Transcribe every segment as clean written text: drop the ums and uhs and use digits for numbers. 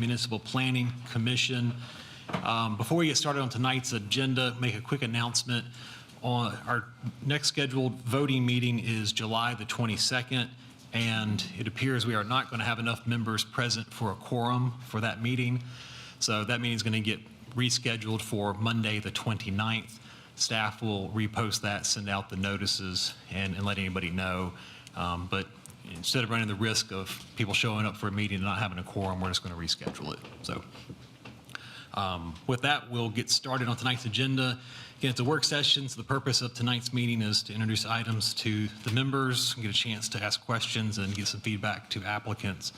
Municipal Planning Commission. Before we get started on tonight's agenda, make a quick announcement. On our next scheduled voting meeting is July the 22nd, and it appears we are not going to have enough members present for a quorum for that meeting. So that meeting is going to get rescheduled for Monday the 29th. Staff will repost that, send out the notices, and let anybody know. But instead of running the risk of people showing up for a meeting and not having a quorum, we're just going to reschedule it. So with that, we'll get started on tonight's agenda. Again, it's a work session, so the purpose of tonight's meeting is to introduce items to the members, get a chance to ask questions and get some feedback to applicants,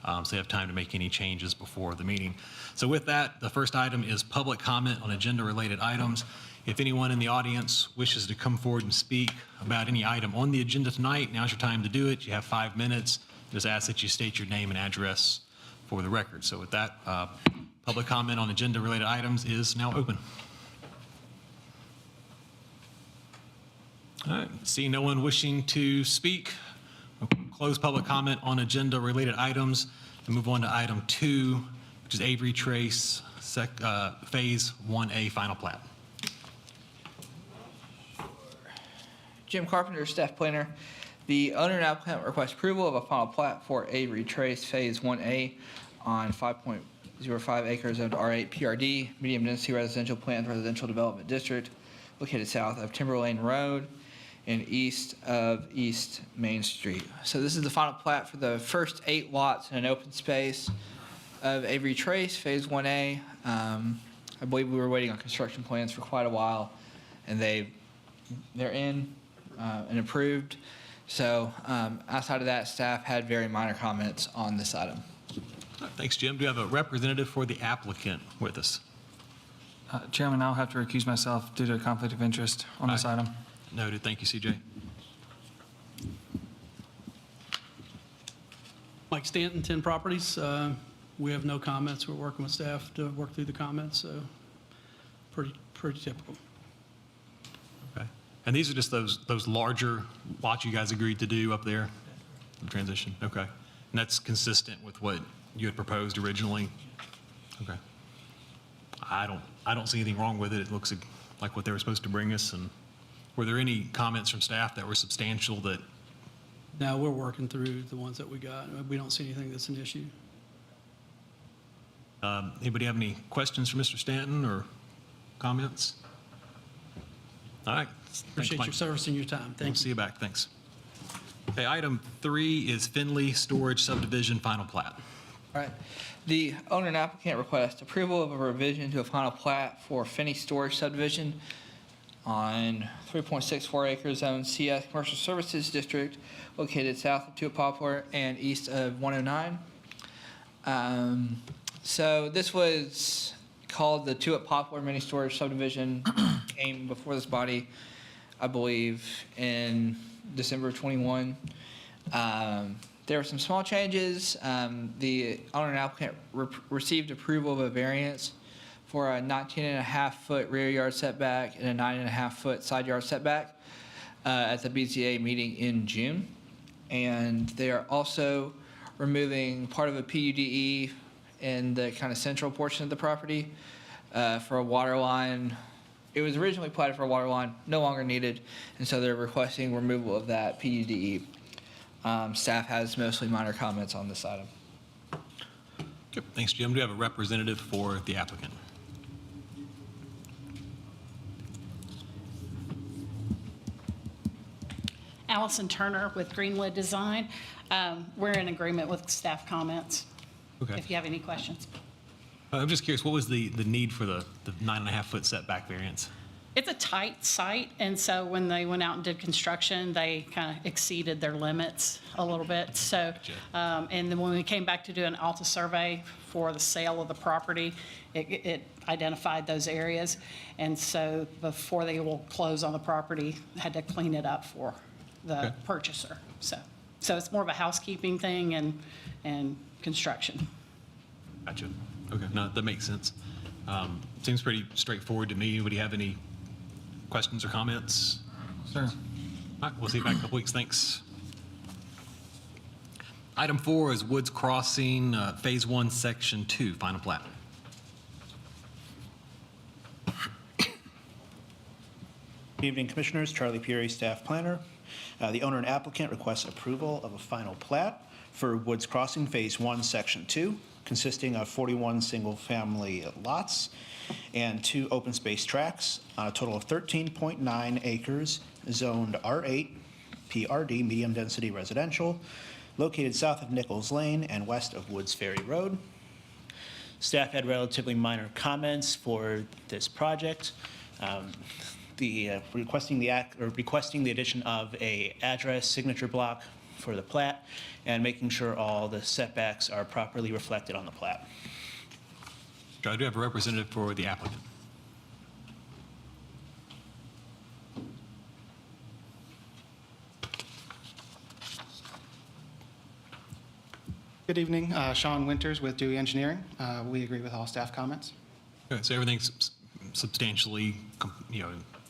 so they have time to make any changes before the meeting. So with that, the first item is public comment on agenda-related items. If anyone in the audience wishes to come forward and speak about any item on the agenda tonight, now's your time to do it. You have 5 minutes. Just ask that you state your name and address for the record. So with that, public comment on agenda-related items is now open. All right, seeing no one wishing to speak, we'll close public comment on agenda-related items and move on to item 2, which is Avery Trace, Phase 1A Final Plat. Jim Carpenter, staff planner. The owner and applicant request approval of a final plat for Avery Trace Phase 1A on 5.05 acres of R8 PRD, medium density residential planned residential development district, located south of Timber Lane Road and east of East Main Street. So this is the final plat for the first 8 lots in an open space of Avery Trace Phase 1A. I believe we were waiting on construction plans for quite a while, and they're in and approved. So outside of that, staff had very minor comments on this item. Thanks, Jim. Do you have a representative for the applicant with us? Chairman, I'll have to recuse myself due to a conflict of interest on this item. Noted. Thank you, CJ. Mike Stanton, 10 Properties. We have no comments. We're working with staff to work through the comments, so pretty typical. Okay. And these are just those larger lots you guys agreed to do up there, the transition? Okay. And that's consistent with what you had proposed originally? Okay. I don't see anything wrong with it. It looks like what they were supposed to bring us. And were there any comments from staff that were substantial that? Now we're working through the ones that we got. We don't see anything that's an issue. Anybody have any questions for Mr. Stanton or comments? All right. Appreciate your service and your time. Thank you. See you back. Thanks. Okay, item 3 is Finley Storage Subdivision Final Plat. All right. The owner and applicant request approval of a revision to a final plat for Finney Storage Subdivision on 3.64 acres zone CS Commercial Services District, located south of Tuat Poplar and east of 109. So this was called the Tuat Poplar Mini Storage Subdivision, came before this body, I believe, in December 21. There were some small changes. The owner and applicant received approval of a variance for a 19.5-foot rear yard setback and a 9.5-foot side yard setback at the BZA meeting in June. And they are also removing part of a PUDE in the kind of central portion of the property for a water line. It was originally platted for a water line, no longer needed, and so they're requesting removal of that PUDE. Staff has mostly minor comments on this item. Good. Thanks, Jim. Do you have a representative for the applicant? Allison Turner with Greenwood Design. We're in agreement with staff comments. Okay. If you have any questions. I'm just curious, what was the need for the 9.5-foot setback variance? It's a tight site, and so when they went out and did construction, they kind of exceeded their limits a little bit. So, and then when we came back to do an ALTA survey for the sale of the property, it identified those areas. And so before they will close on the property, had to clean it up for the purchaser. So it's more of a housekeeping thing and construction. Gotcha. Okay, no, that makes sense. Seems pretty straightforward to me. Anybody have any questions or comments? Sure. All right, we'll see you back in a couple weeks. Thanks. Item 4 is Woods Crossing, Phase 1, Section 2, final plat. Good evening, Commissioners. Charlie Peary, Staff Planner. The owner and applicant requests approval of a final plat for Woods Crossing Phase 1, Section 2, consisting of 41 single-family lots and 2 open space tracts on a total of 13.9 acres, zoned R8, PRD, medium-density residential, located south of Nichols Lane and west of Woods Ferry Road. Staff had relatively minor comments for this project. Requesting the addition of a address signature block for the plat and making sure all the setbacks are properly reflected on the plat. I do have a representative for the applicant. Good evening, Sean Winters with Dewey Engineering. We agree with all staff comments. Okay, so everything's substantially,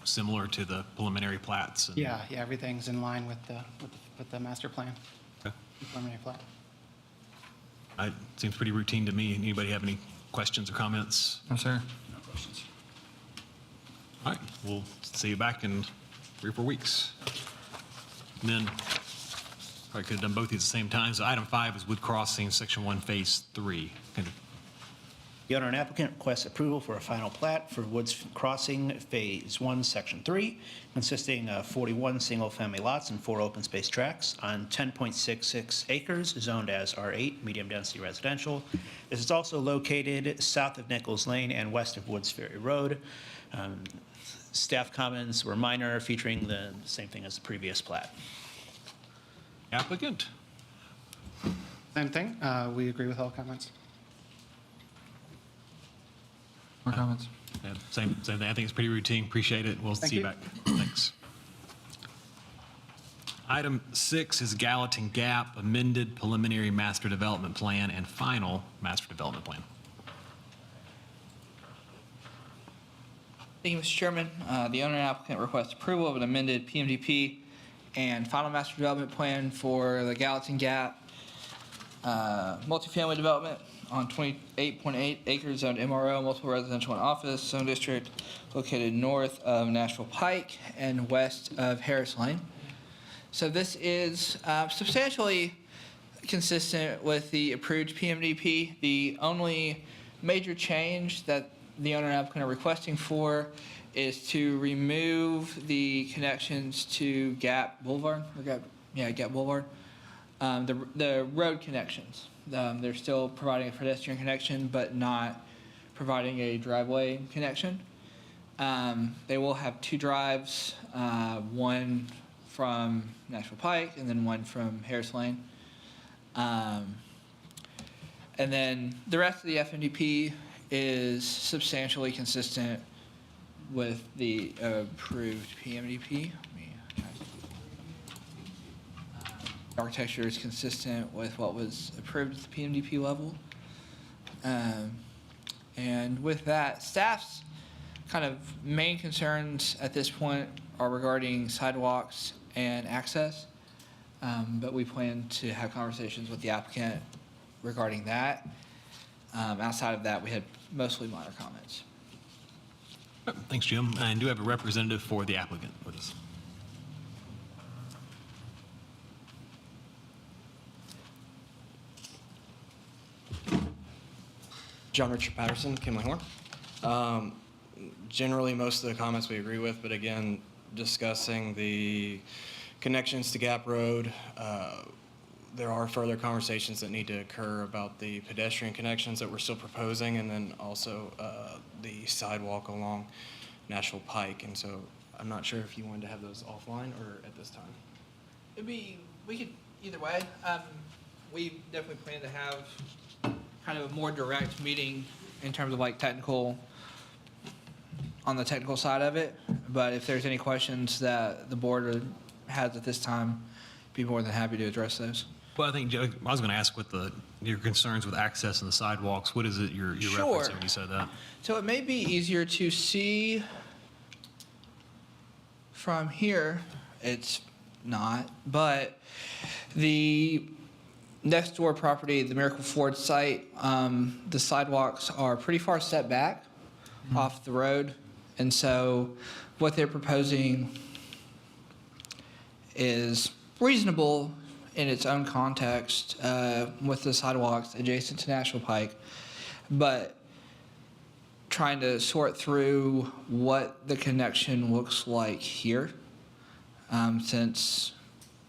similar to the preliminary plats? And- Yeah, everything's in line with the master plan, Okay. preliminary plat. It seems pretty routine to me. Anybody have any questions or comments? No, sir. All right, we'll see you back in 3 or 4 weeks. And then, probably could have done both these at the same time. So item 5 is Wood Crossing, Section 1, Phase 3. The owner and applicant requests approval for a final plat for Woods Crossing Phase 1, Section 3, consisting of 41 single-family lots and 4 open space tracts on 10.66 acres, zoned as R8, medium-density residential. This is also located south of Nichols Lane and west of Woods Ferry Road. Staff comments were minor, featuring the same thing as the previous plat. Applicant? Same thing, we agree with all comments. More comments? Yeah, same thing. I think it's pretty routine. Appreciate it. We'll see you you. back. Thanks. Item 6 is Gallatin Gap, amended preliminary master development plan and final master development plan. Thank you, Mr. Chairman. The owner and applicant request approval of an amended PMDP and final master development plan for the Gallatin Gap multifamily development on 28.8 acres zoned MRO, multiple residential and office zone district located north of Nashville Pike and west of Harris Lane. So this is substantially consistent with the approved PMDP. The only major change that the owner and applicant are requesting for is to remove the connections to Gap Boulevard, Gap Boulevard. The road connections. They're still providing a pedestrian connection, but not providing a driveway connection. They will have 2 drives, one from Nashville Pike and then one from Harris Lane. And then the rest of the FMDP is substantially consistent with the approved PMDP. Architecture is consistent with what was approved at the PMDP level. And with that, staff's kind of main concerns at this point are regarding sidewalks and access. But we plan to have conversations with the applicant regarding that. Outside of that, we had mostly minor comments. Thanks, Jim. And do have a representative for the applicant with us. John Richard Patterson, Kinley Horn. Generally, most of the comments we agree with, but again, discussing the connections to Gap Road, there are further conversations that need to occur about the pedestrian connections that we're still proposing, and then also the sidewalk along Nashville Pike. And so I'm not sure if you wanted to have those offline or at this time. We could either way. We definitely plan to have kind of a more direct meeting in terms of like on the technical side of it. But if there's any questions that the board has at this time, be more than happy to address those. Well, I think, Joe, I was going to ask what your concerns with access and the sidewalks. What is it you're Sure. referencing when you said that? So it may be easier to see from here. It's not, but the next door property, the Miracle Ford site, the sidewalks are pretty far set back off the road. And so what they're proposing is reasonable in its own context with the sidewalks adjacent to National Pike, but trying to sort through what the connection looks like here, since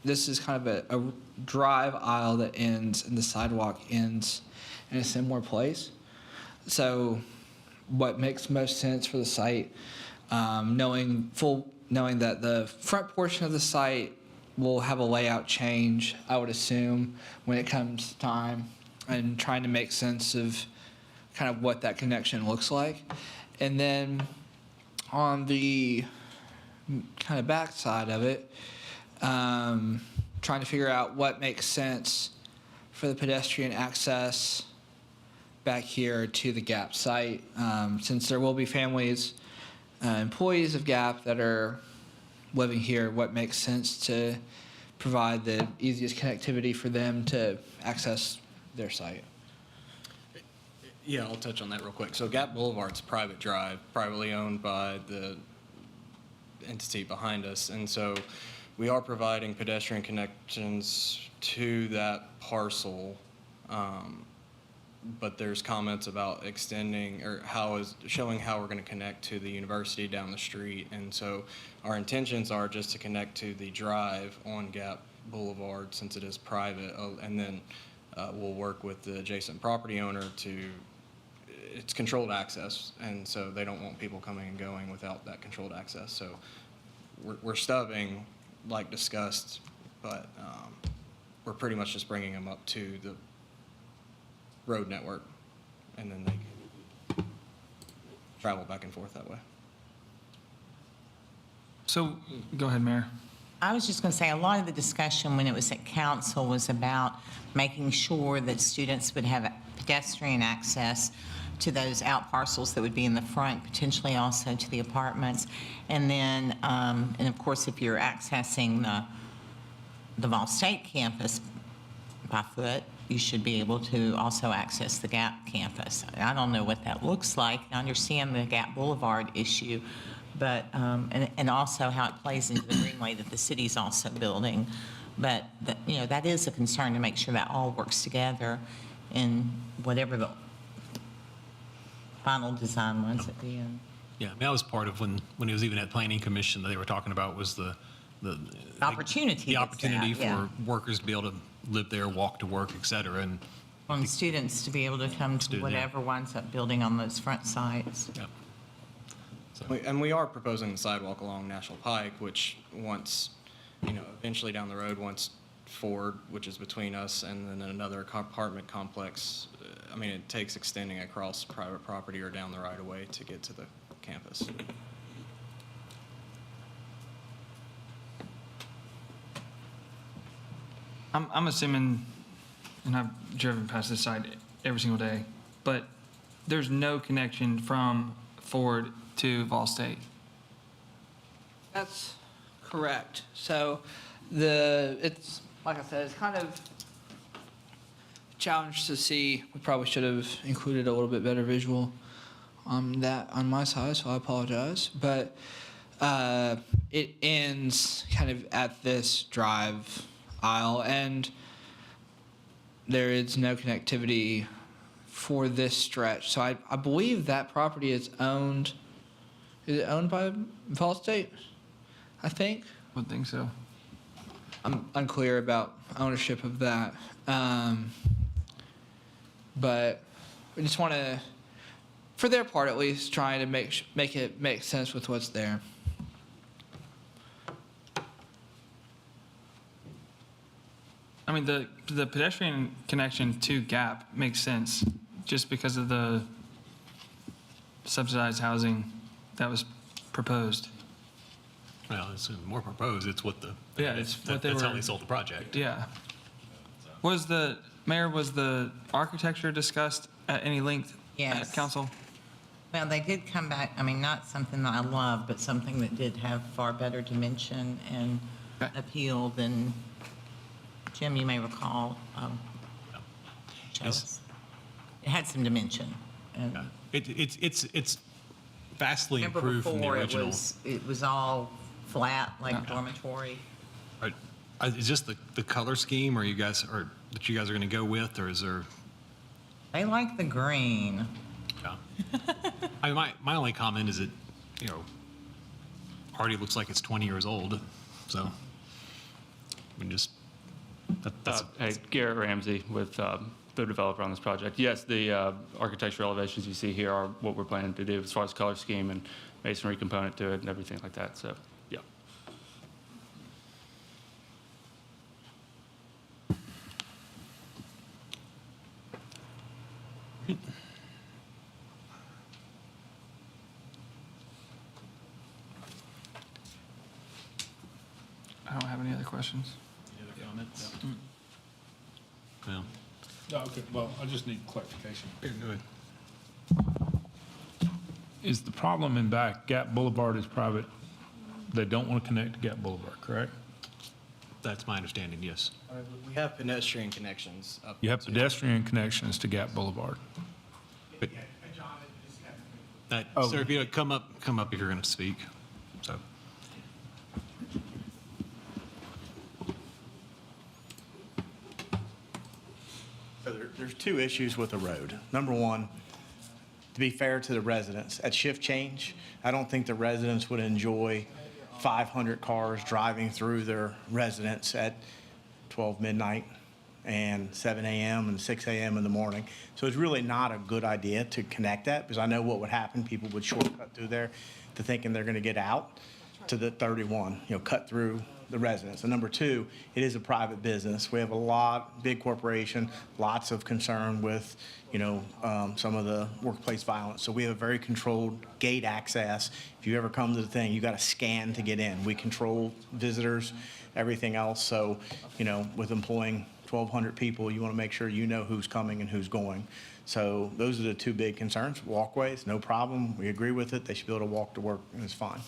this is kind of a drive aisle that ends and the sidewalk ends in a similar place. So what makes most sense for the site, knowing that the front portion of the site will have a layout change, I would assume, when it comes time, and trying to make sense of kind of what that connection looks like. And then on the kind of back side of it, trying to figure out what makes sense for the pedestrian access back here to the GAP site, since there will be families, employees of GAP that are living here, what makes sense to provide the easiest connectivity for them to access their site. Yeah, I'll touch on that real quick. So Gap Boulevard's a private drive, privately owned by the entity behind us. And so we are providing pedestrian connections to that parcel, but there's comments about extending or showing how we're going to connect to the university down the street. And so our intentions are just to connect to the drive on Gap Boulevard since it is private, and then we'll work with the adjacent property owner it's controlled access, and so they don't want people coming and going without that controlled access. So we're stubbing, like discussed, but we're pretty much just bringing them up to the road network, and then they can travel back and forth that way. So, go ahead, Mayor. I was just going to say, a lot of the discussion when it was at council was about making sure that students would have pedestrian access to those out parcels that would be in the front, potentially also to the apartments. And then, and of course, if you're accessing the Vol State campus by foot, you should be able to also access the Gap campus. I don't know what that looks like. I understand the Gap Boulevard issue, but, and also how it plays into the greenway that the city's also building. But, that is a concern to make sure that all works together in whatever the final design was at the end. Yeah, I mean, that was part of when he was even at Planning Commission that they were talking about was the Opportunity. The opportunity that's there, for workers to be able to live there, walk to work, et cetera. And and students to be able to come to whatever winds up building on those front sites. yeah. So, And we are proposing the sidewalk along National Pike, which eventually down the road, once Ford, which is between us, and then another apartment complex, it takes extending across private property or down the right of way to get to the campus. I'm assuming, and I've driven past this site every single day, but there's no connection from Ford to Vol State. That's correct. So it's, like I said, it's kind of a challenge to see. We probably should have included a little bit better visual on that on my side, so I apologize. But it ends kind of at this drive aisle, and there is no connectivity for this stretch. So I believe that property is owned it owned by Vol State? I think. Would think so. I'm unclear about ownership of that. But we just want to, for their part at least, try to make it make sense with what's there. The pedestrian connection to Gap makes sense just because of the subsidized housing that was proposed. well, it's more proposed. It's what It's what they that's how were. they sold the project. Yeah. Was the architecture discussed at any length Yes. at council? Well, they did come back, not something that I love, but something that did have far better dimension and Okay. appeal than, Jim, you may recall, show us. It had some dimension. And It's vastly remember improved from the before original. it was all flat, like dormitory. Is this the color scheme, or that you guys are going to go with, or is there? They like the green. Yeah. I mean, my only comment is it, already looks like it's 20 years old, so I mean, that's Hey, Garrett Ramsey with the developer on this project. Yes, the architectural elevations you see here are what we're planning to do as far as color scheme and masonry component to it and everything like that. So, yeah. I don't have any other questions. Any other comments? No. No, okay, well, I just need clarification. Go ahead. Is the problem in back, Gap Boulevard is private, they don't want to connect to Gap Boulevard, correct? That's my understanding, yes. We have pedestrian connections up. You have pedestrian connections to Gap Boulevard. Sir, if you come up if you're going to speak. So. So there's two issues with the road. Number one, to be fair to the residents, at shift change, I don't think the residents would enjoy 500 cars driving through their residence at 12 midnight and 7 a.m. and 6 a.m. in the morning. So it's really not a good idea to connect that, because I know what would happen. People would shortcut through there to thinking they're going to get out to the 31, cut through the residents. And number two, it is a private business. We have big corporation, lots of concern with, some of the workplace violence. So we have a very controlled gate access. If you ever come to the thing, you got to scan to get in. We control visitors, everything else. So, with employing 1,200 people, you want to make sure you know who's coming and who's going. So those are the two big concerns. Walkways, no problem. We agree with it. They should be able to walk to work, and it's fine.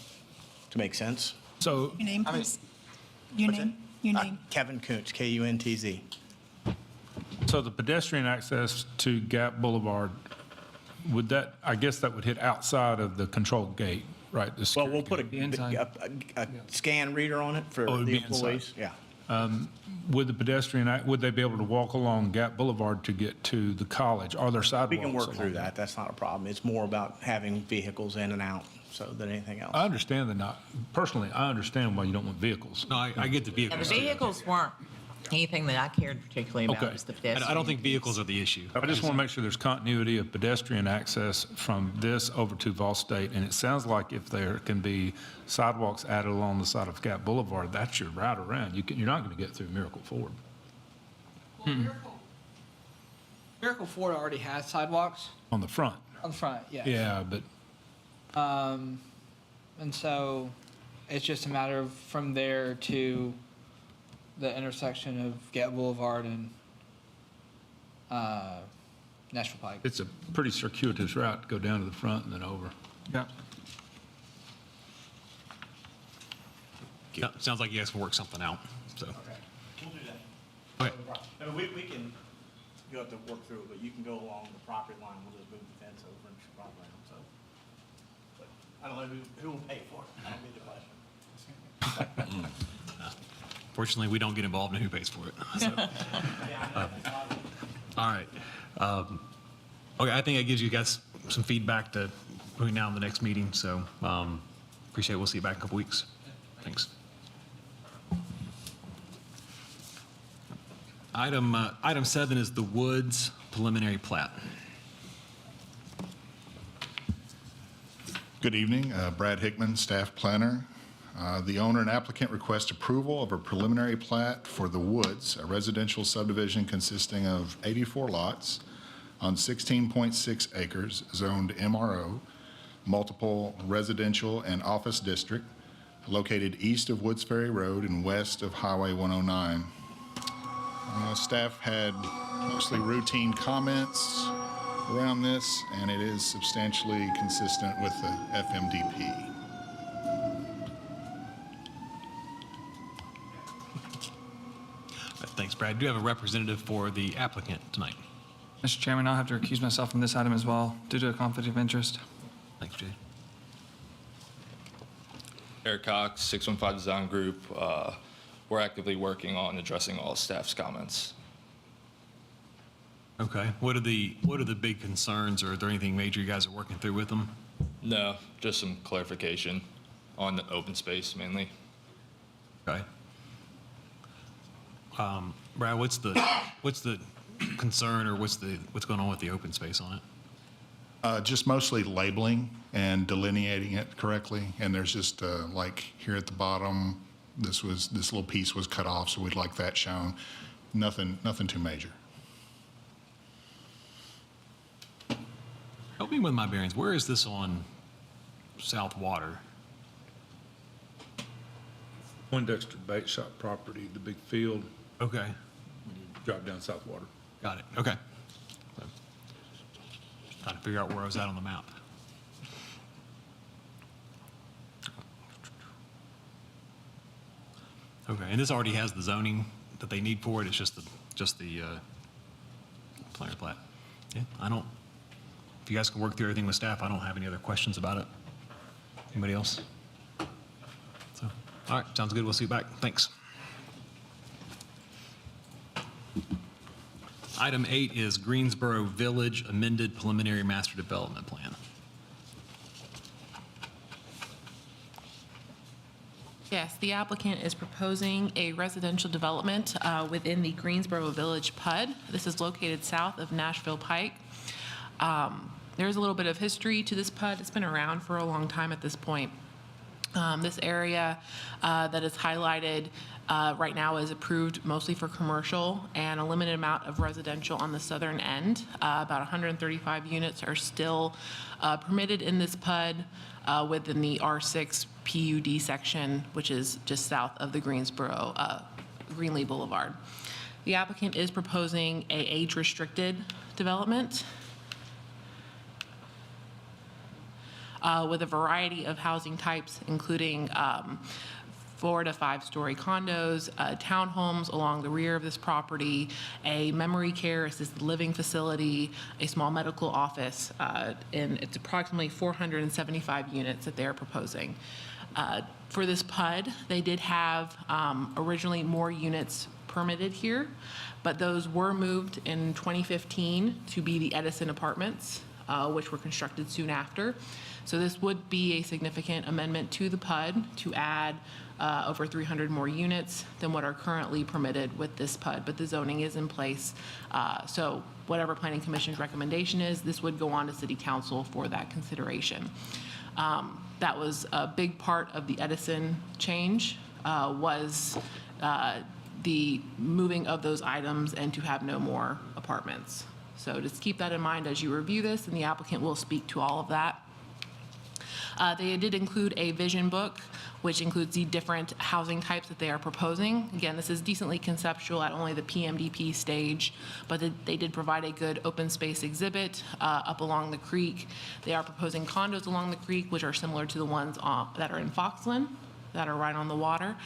To make sense. So, Your name, please? Your name? Your name? Kevin Kuntz, Kuntz. so the pedestrian access to Gap Boulevard, I guess that would hit outside of the control gate, right? The Well, we'll security put The inside. a scan reader on it for Oh, it'd the be inside. employees. Yeah. Would the would they be able to walk along Gap Boulevard to get to the college? Are there sidewalks? We can work along through there? that. That's not a problem. It's more about having vehicles in and out than anything else. I understand personally, I understand why you don't want vehicles. No, I get the Yeah, the vehicles. vehicles weren't anything that I cared particularly about. Okay. Was the pedestrian. I don't think vehicles are the issue. I just want to make sure there's continuity of pedestrian access from this over to Vol State. And it sounds like if there can be sidewalks added along the side of Gap Boulevard, that's your route around. You're not going to get through Miracle Ford. Miracle Ford already has sidewalks On the front. on the front, yes. Yeah, but And so it's just a matter of from there to the intersection of Gap Boulevard and National Pike. it's a pretty circuitous route to go down to the front and then over. Yeah. Sounds like you guys can work something out, so. We'll do that. Okay. I mean, we can, you have to work through it, but you can go along the property line. We'll just move the fence over and run around, so. But I don't know who will pay for it. That'll be the question. Fortunately, we don't get involved in who pays for it. So. All right. Okay, I think that gives you guys some feedback to between now and the next meeting, so appreciate it. We'll see you back in a couple weeks. Thanks. Item 7 is the Woods preliminary plat. Good evening, Brad Hickman, staff planner. The owner and applicant request approval of a preliminary plat for the Woods, a residential subdivision consisting of 84 lots on 16.6 acres, zoned MRO, multiple residential and office district, located east of Woods Ferry Road and west of Highway 109. Staff had mostly routine comments around this, and it is substantially consistent with the FMDP. Thanks, Brad. Do you have a representative for the applicant tonight? Mr. Chairman, I'll have to recuse myself from this item as well due to a conflict of interest. Thanks, Jay. Eric Cox, 615 Design Group. We're actively working on addressing all staff's comments. Okay. What are the big concerns, or is there anything major you guys are working through with them? No, just some clarification on the open space mainly. Okay. Brad, what's the concern, or what's going on with the open space on it? Just mostly labeling and delineating it correctly. And there's just like here at the bottom, this little piece was cut off, so we'd like that shown. Nothing too major. Help me with my bearings. Where is this on South Water? Poindexter Bait Shop property, the big field, Okay. when you drop down South Water. Got it. Okay. Just trying to figure out where I was at on the map. Okay, and this already has the zoning that they need for it. It's just the planner plat. Yeah, if you guys can work through everything with staff, I don't have any other questions about it. Anybody else? So, all right, sounds good. We'll see you back. Thanks. Item 8 is Greensboro Village amended preliminary master development plan. Yes, the applicant is proposing a residential development within the Greensboro Village PUD. This is located south of Nashville Pike. There's a little bit of history to this PUD. It's been around for a long time at this point. This area that is highlighted right now is approved mostly for commercial and a limited amount of residential on the southern end. About 135 units are still permitted in this PUD within the R6 PUD section, which is just south of the Greensboro Greenlee Boulevard. The applicant is proposing a age-restricted development with a variety of housing types, including 4 to 5-story condos, townhomes along the rear of this property, a memory care assisted living facility, a small medical office, and it's approximately 475 units that they're proposing. For this PUD, they did have originally more units permitted here, but those were moved in 2015 to be the Edison Apartments, which were constructed soon after. So this would be a significant amendment to the PUD to add over 300 more units than what are currently permitted with this PUD, but the zoning is in place. So whatever Planning Commission's recommendation is, this would go on to City Council for that consideration. That was a big part of the Edison change, was the moving of those items and to have no more apartments. So just keep that in mind as you review this, and the applicant will speak to all of that. They did include a vision book, which includes the different housing types that they are proposing. Again, this is decently conceptual at only the PMDP stage, but they did provide a good open space exhibit up along the creek. They are proposing condos along the creek, which are similar to the ones that are in Foxland, that are right on the water.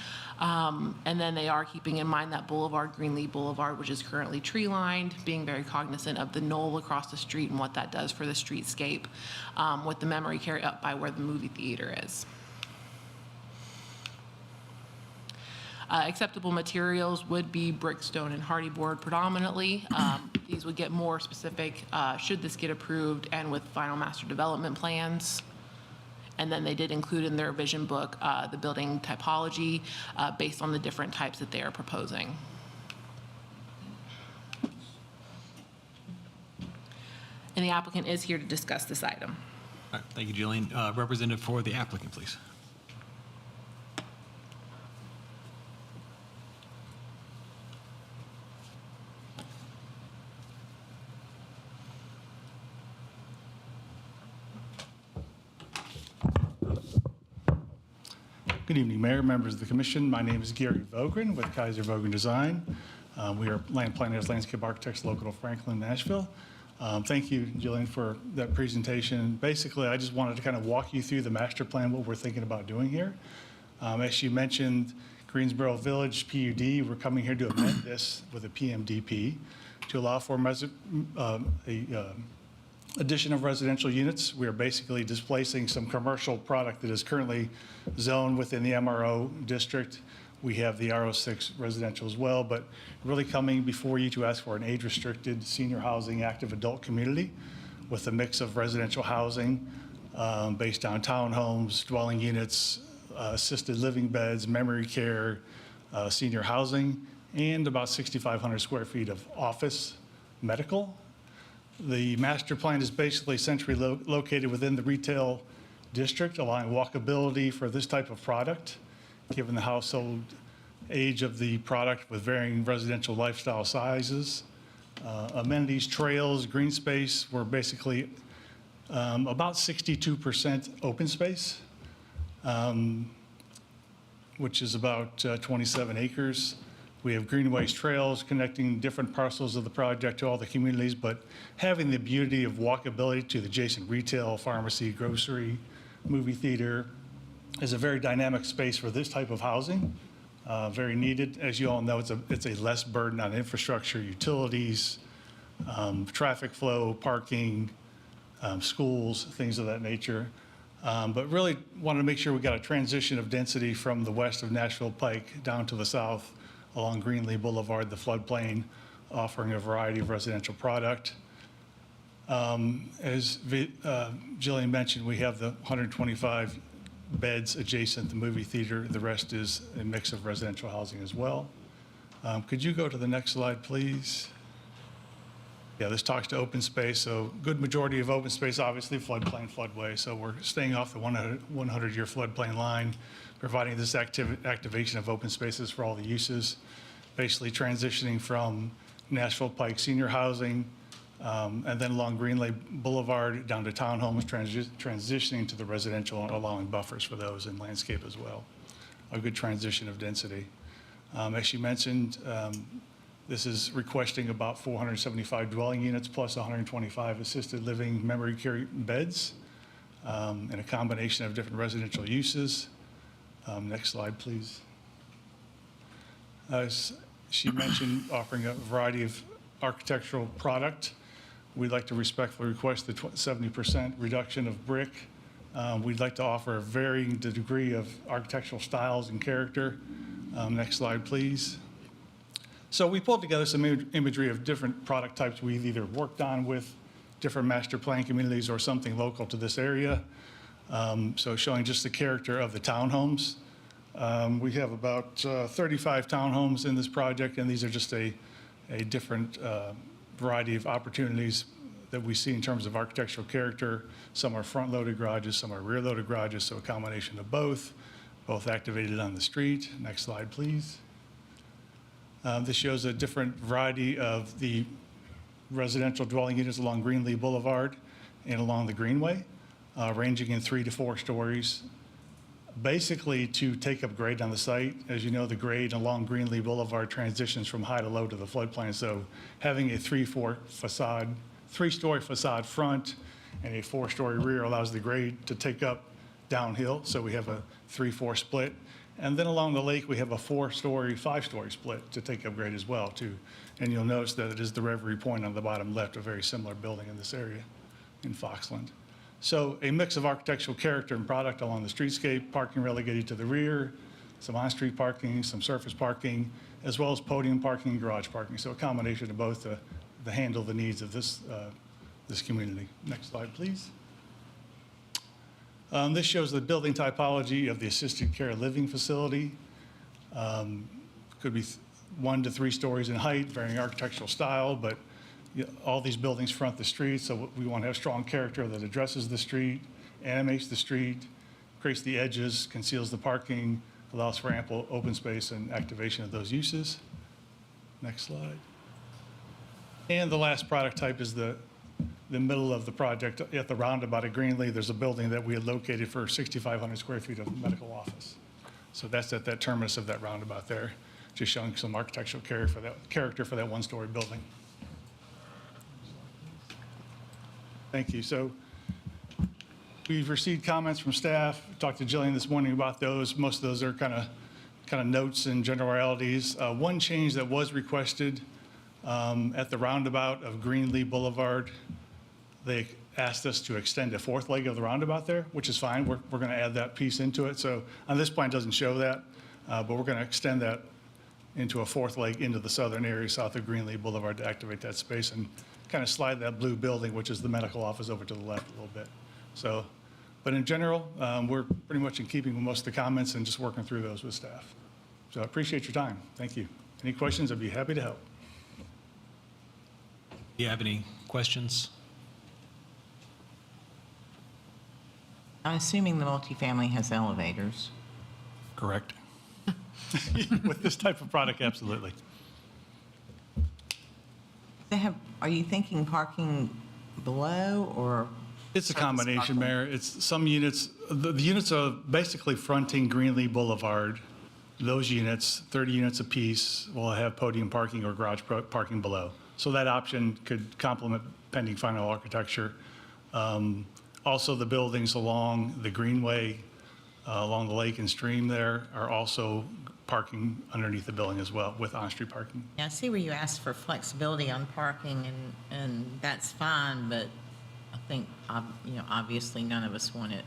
And then they are keeping in mind that boulevard, Greenlee Boulevard, which is currently tree-lined, being very cognizant of the knoll across the street and what that does for the streetscape, with the memory care up by where the movie theater is. Acceptable materials would be brick, stone, and hardy board predominantly. These would get more specific should this get approved and with final master development plans. And then they did include in their vision book the building typology based on the different types that they are proposing. And the applicant is here to discuss this item. All right, thank you, Jillian. Representative for the applicant, please. Good evening, Mayor, members of the Commission. My name is Gary Vogren with Kaiser Vogren Design. We are land planners, landscape architects local to Franklin, Nashville. Thank you, Jillian, for that presentation. Basically, I just wanted to kind of walk you through the master plan, what we're thinking about doing here. As you mentioned, Greensboro Village PUD, we're coming here to amend this with a PMDP. to allow for addition of residential units. We are basically displacing some commercial product that is currently zoned within the MRO district. We have the RO6 residential as well, but really coming before you to ask for an age-restricted senior housing active adult community with a mix of residential housing based on townhomes, dwelling units, assisted living beds, memory care, senior housing, and about 6,500 square feet of office medical. The master plan is basically centrally located within the retail district, allowing walkability for this type of product, given the household age of the product with varying residential lifestyle sizes. Amenities, trails, green space, we're basically about 62% open space, which is about 27 acres. We have greenways, trails connecting different parcels of the project to all the communities, but having the beauty of walkability to the adjacent retail, pharmacy, grocery, movie theater is a very dynamic space for this type of housing. Very needed. As you all know, it's a less burden on infrastructure, utilities, traffic flow, parking, schools, things of that nature. But really wanted to make sure we got a transition of density from the west of Nashville Pike down to the south along Greenlee Boulevard, the floodplain, offering a variety of residential product. As Jillian mentioned, we have the 125 beds adjacent to the movie theater. The rest is a mix of residential housing as well. Could you go to the next slide, please? Yeah, this talks to open space. So good majority of open space, obviously floodplain, floodway. So we're staying off the 100-year floodplain line, providing this activation of open spaces for all the uses, basically transitioning from Nashville Pike senior housing, and then along Greenlee Boulevard down to townhomes, transitioning to the residential and allowing buffers for those and landscape as well. A good transition of density. As she mentioned, this is requesting about 475 dwelling units plus 125 assisted living memory care beds and a combination of different residential uses. Next slide, please. As she mentioned, offering a variety of architectural product. We'd like to respectfully request the 70% reduction of brick. We'd like to offer a varying degree of architectural styles and character. Next slide, please. So we pulled together some imagery of different product types we've either worked on with different master plan communities or something local to this area. So showing just the character of the townhomes. We have about 35 townhomes in this project, and these are just a different variety of opportunities that we see in terms of architectural character. Some are front-loaded garages, some are rear-loaded garages, so a combination of both activated on the street. Next slide, please. This shows a different variety of the residential dwelling units along Greenlee Boulevard and along the Greenway, ranging in 3 to 4 stories. Basically, to take up grade on the site, as you know, the grade along Greenlee Boulevard transitions from high to low to the floodplain. So having a 3-4 facade, 3-story facade front and a 4-story rear allows the grade to take up downhill. So we have a 3-4 split. And then along the lake, we have a 4-story, 5-story split to take up grade as well, too. And you'll notice that it is the Reverie Point on the bottom left, a very similar building in this area in Foxland. So a mix of architectural character and product along the streetscape, parking relegated to the rear, some on-street parking, some surface parking, as well as podium parking and garage parking. So a combination of both to handle the needs of this community. Next slide, please. This shows the building typology of the assisted care living facility. Could be 1 to 3 stories in height, varying architectural style, but all these buildings front the street, so we want to have strong character that addresses the street, animates the street, creates the edges, conceals the parking, allows for ample open space and activation of those uses. Next slide. And the last product type is the middle of the project. At the roundabout at Greenlee, there's a building that we had located for 6,500 square feet of medical office. So that's at that terminus of that roundabout there, just showing some architectural character for that 1-story building. Thank you. So we've received comments from staff. Talked to Jillian this morning about those. Most of those are kind of notes and generalities. One change that was requested At the roundabout of Greenlee Boulevard, they asked us to extend a fourth leg of the roundabout there, which is fine. We're going to add that piece into it. So on this plan, it doesn't show that, but we're going to extend that into a fourth leg into the southern area south of Greenlee Boulevard to activate that space and kind of slide that blue building, which is the medical office, over to the left a little bit. So, but in general, we're pretty much in keeping with most of the comments and just working through those with staff. So I appreciate your time. Thank you. Any questions? I'd be happy to help. Do you have any questions? I'm assuming the multifamily has elevators. Correct. With this type of product, absolutely. Are you thinking parking below or? It's a surface combination, parking? Mayor. It's some units, the units are basically fronting Greenlee Boulevard. Those units, 30 units apiece, will have podium parking or garage parking below. So that option could complement pending final architecture. Also, the buildings along the greenway, along the lake and stream there are also parking underneath the building as well with on-street parking. Yeah, I see where you asked for flexibility on parking, and that's fine, but I think, obviously none of us want it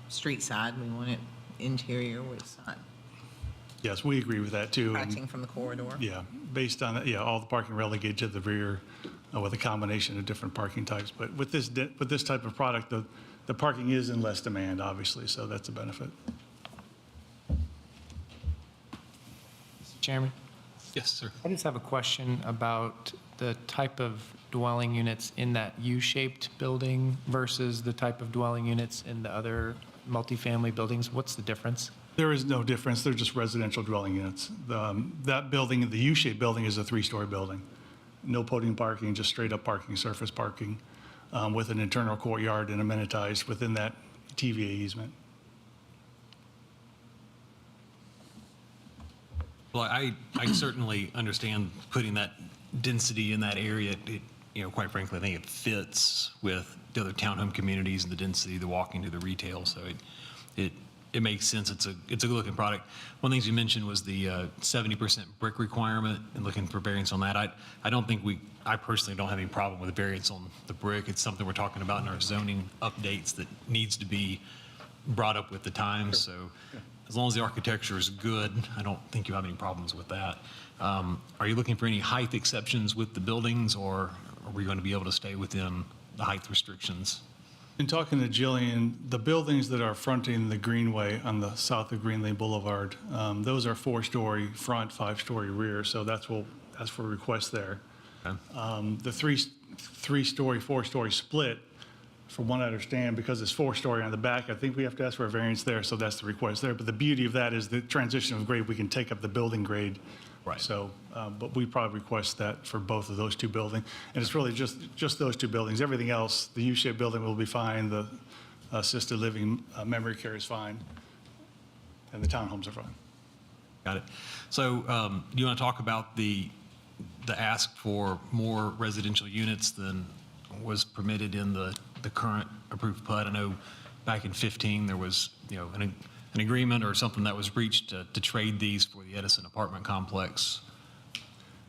street side. We want it interior where it's not Yes, we agree with that too. And, detracting from the corridor. yeah, based on, all the parking relegated to the rear with a combination of different parking types. But with this type of product, the parking is in less demand, obviously, so that's a benefit. Chairman, Yes, sir. I just have a question about the type of dwelling units in that U-shaped building versus the type of dwelling units in the other multifamily buildings. What's the difference? There is no difference. They're just residential dwelling units. That building, the U-shaped building, is a 3-story building. No podium parking, just straight up parking, surface parking, with an internal courtyard and amenitized within that TVA easement. Well, I certainly understand putting that density in that area. Quite frankly, I think it fits with the other townhome communities and the density, the walking to the retail. So it makes sense. It's a good looking product. One of the things you mentioned was the 70% brick requirement and looking for variance on that. I personally don't have any problem with variance on the brick. It's something we're talking about in our zoning updates that needs to be brought up with the times. So as long as the architecture is good, I don't think you have any problems with that. Are you looking for any height exceptions with the buildings, or are we going to be able to stay within the height restrictions? In talking to Jillian, the buildings that are fronting the greenway on the south of Greenlee Boulevard, those are 4-story front, 5-story rear, so that's for request there. Okay. The 3-story, 4-story split, from what I understand, because it's 4-story on the back, I think we have to ask for a variance there, so that's the request there. But the beauty of that is the transition of grade, we can take up the building grade. Right. So, but we probably request that for both of those two buildings. And it's really just those two buildings. Everything else, the U-shaped building will be fine, the assisted living memory care is fine, and the townhomes are fine. Got it. So do you want to talk about the ask for more residential units than was permitted in the current approved PUD? I know back in 2015, there was, an agreement or something that was reached to trade these for the Edison apartment complex.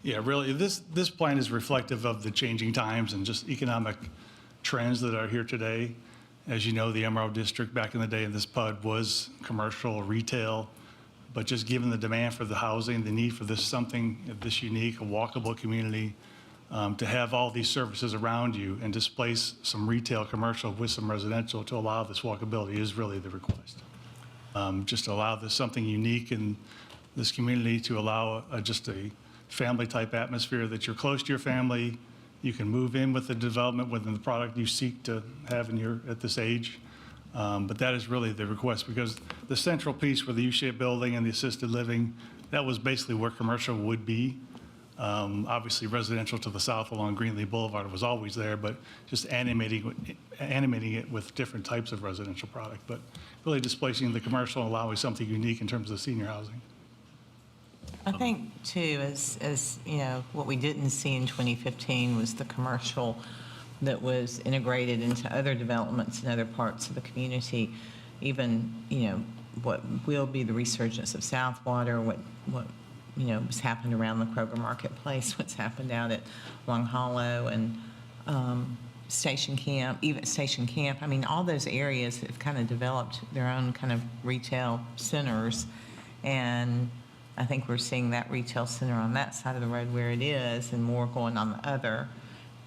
Yeah, really, this plan is reflective of the changing times and just economic trends that are here today. As you know, the Emerald District back in the day in this PUD was commercial, retail, but just given the demand for the housing, the need for something this unique, a walkable community, to have all these services around you and displace some retail, commercial with some residential to allow this walkability is really the request. Just to allow this something unique in this community, to allow just a family-type atmosphere that you're close to your family, you can move in with the development within the product you seek to have at this age. But that is really the request, because the central piece for the U-shaped building and the assisted living, that was basically where commercial would be. Obviously, residential to the south along Greenlee Boulevard was always there, but just animating it with different types of residential product, but really displacing the commercial and allowing something unique in terms of senior housing. I think, too, as what we didn't see in 2015 was the commercial that was integrated into other developments in other parts of the community. Even, what will be the resurgence of Southwater, what what's happened around the Kroger Marketplace, what's happened out at Long Hollow and Station Camp, even Station Camp. I mean, all those areas have kind of developed their own kind of retail centers. And I think we're seeing that retail center on that side of the road where it is and more going on the other.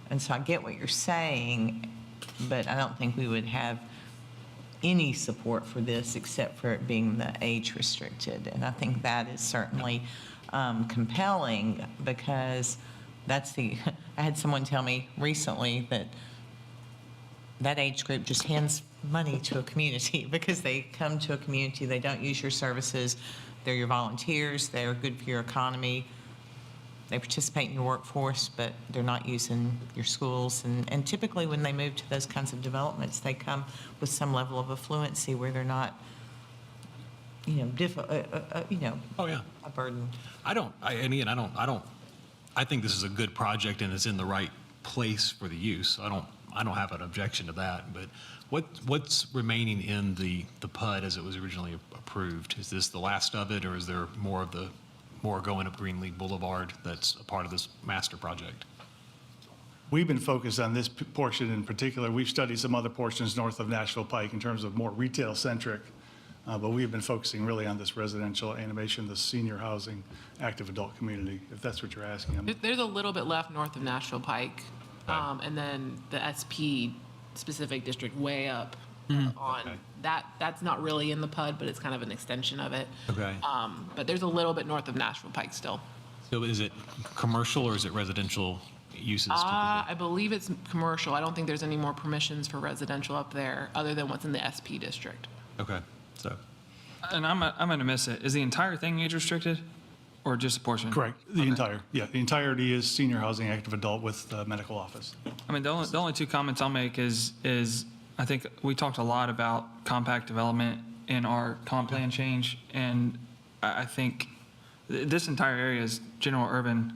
And so I get what you're saying, but I don't think we would have any support for this except for it being the age restricted. And I think that is certainly compelling because that's I had someone tell me recently that age group just hands money to a community because they come to a community, they don't use your services, they're your volunteers, they're good for your economy, they participate in your workforce, but they're not using your schools. And typically when they move to those kinds of developments, they come with some level of affluency where they're not, Oh, yeah. a burden. I think this is a good project and it's in the right place for the use. I don't have an objection to that, but what's remaining in the PUD as it was originally approved? Is this the last of it, or is there more going up Greenleaf Boulevard that's a part of this master project? We've been focused on this portion in particular. We've studied some other portions north of Nashville Pike in terms of more retail-centric, but we've been focusing really on this residential animation, the senior housing, active adult community, if that's what you're asking. There's a little bit left north of Nashville Pike, and then the SP specific district way up on that. That's not really in the PUD, but it's kind of an extension of it. Okay. But there's a little bit north of Nashville Pike still. So is it commercial or is it residential uses? I believe it's commercial. I don't think there's any more permissions for residential up there other than what's in the SP district. Okay, so. And I'm going to miss it. Is the entire thing age restricted or just a portion? Correct, the entirety is senior housing, active adult with medical office. I mean, the only two comments I'll make is I think we talked a lot about compact development in our comp plan change, and I think this entire area is general urban,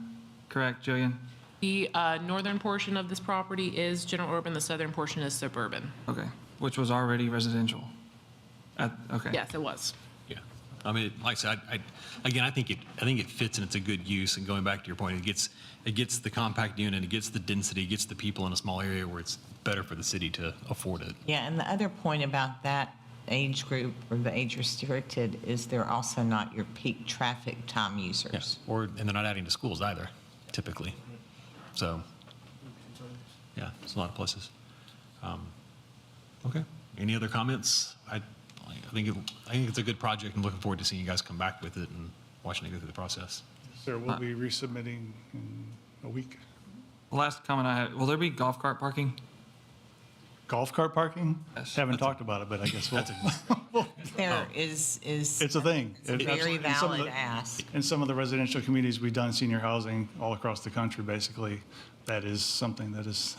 correct, Jillian? The northern portion of this property is general urban. The southern portion is suburban. Okay, which was already residential. Okay. Yes, it was. Yeah, I mean, like I said, I think it fits and it's a good use. And going back to your point, it gets the compact unit, it gets the density, it gets the people in a small area where it's better for the city to afford it. Yeah, and the other point about that age group or the age restricted is they're also not your peak traffic time users. Yeah. And they're not adding to schools either, typically. So, yeah, it's a lot of pluses. Okay. Any other comments? I think it's a good project. I'm looking forward to seeing you guys come back with it and watching it go through the process. Sir, we'll be resubmitting in a week. Last comment I had, will there be golf cart parking? Golf cart parking? Yes. Haven't talked about it, but I guess we'll. There is It's a thing. It's a very valid ask. In some of the residential communities, we've done senior housing all across the country, basically. That is something that is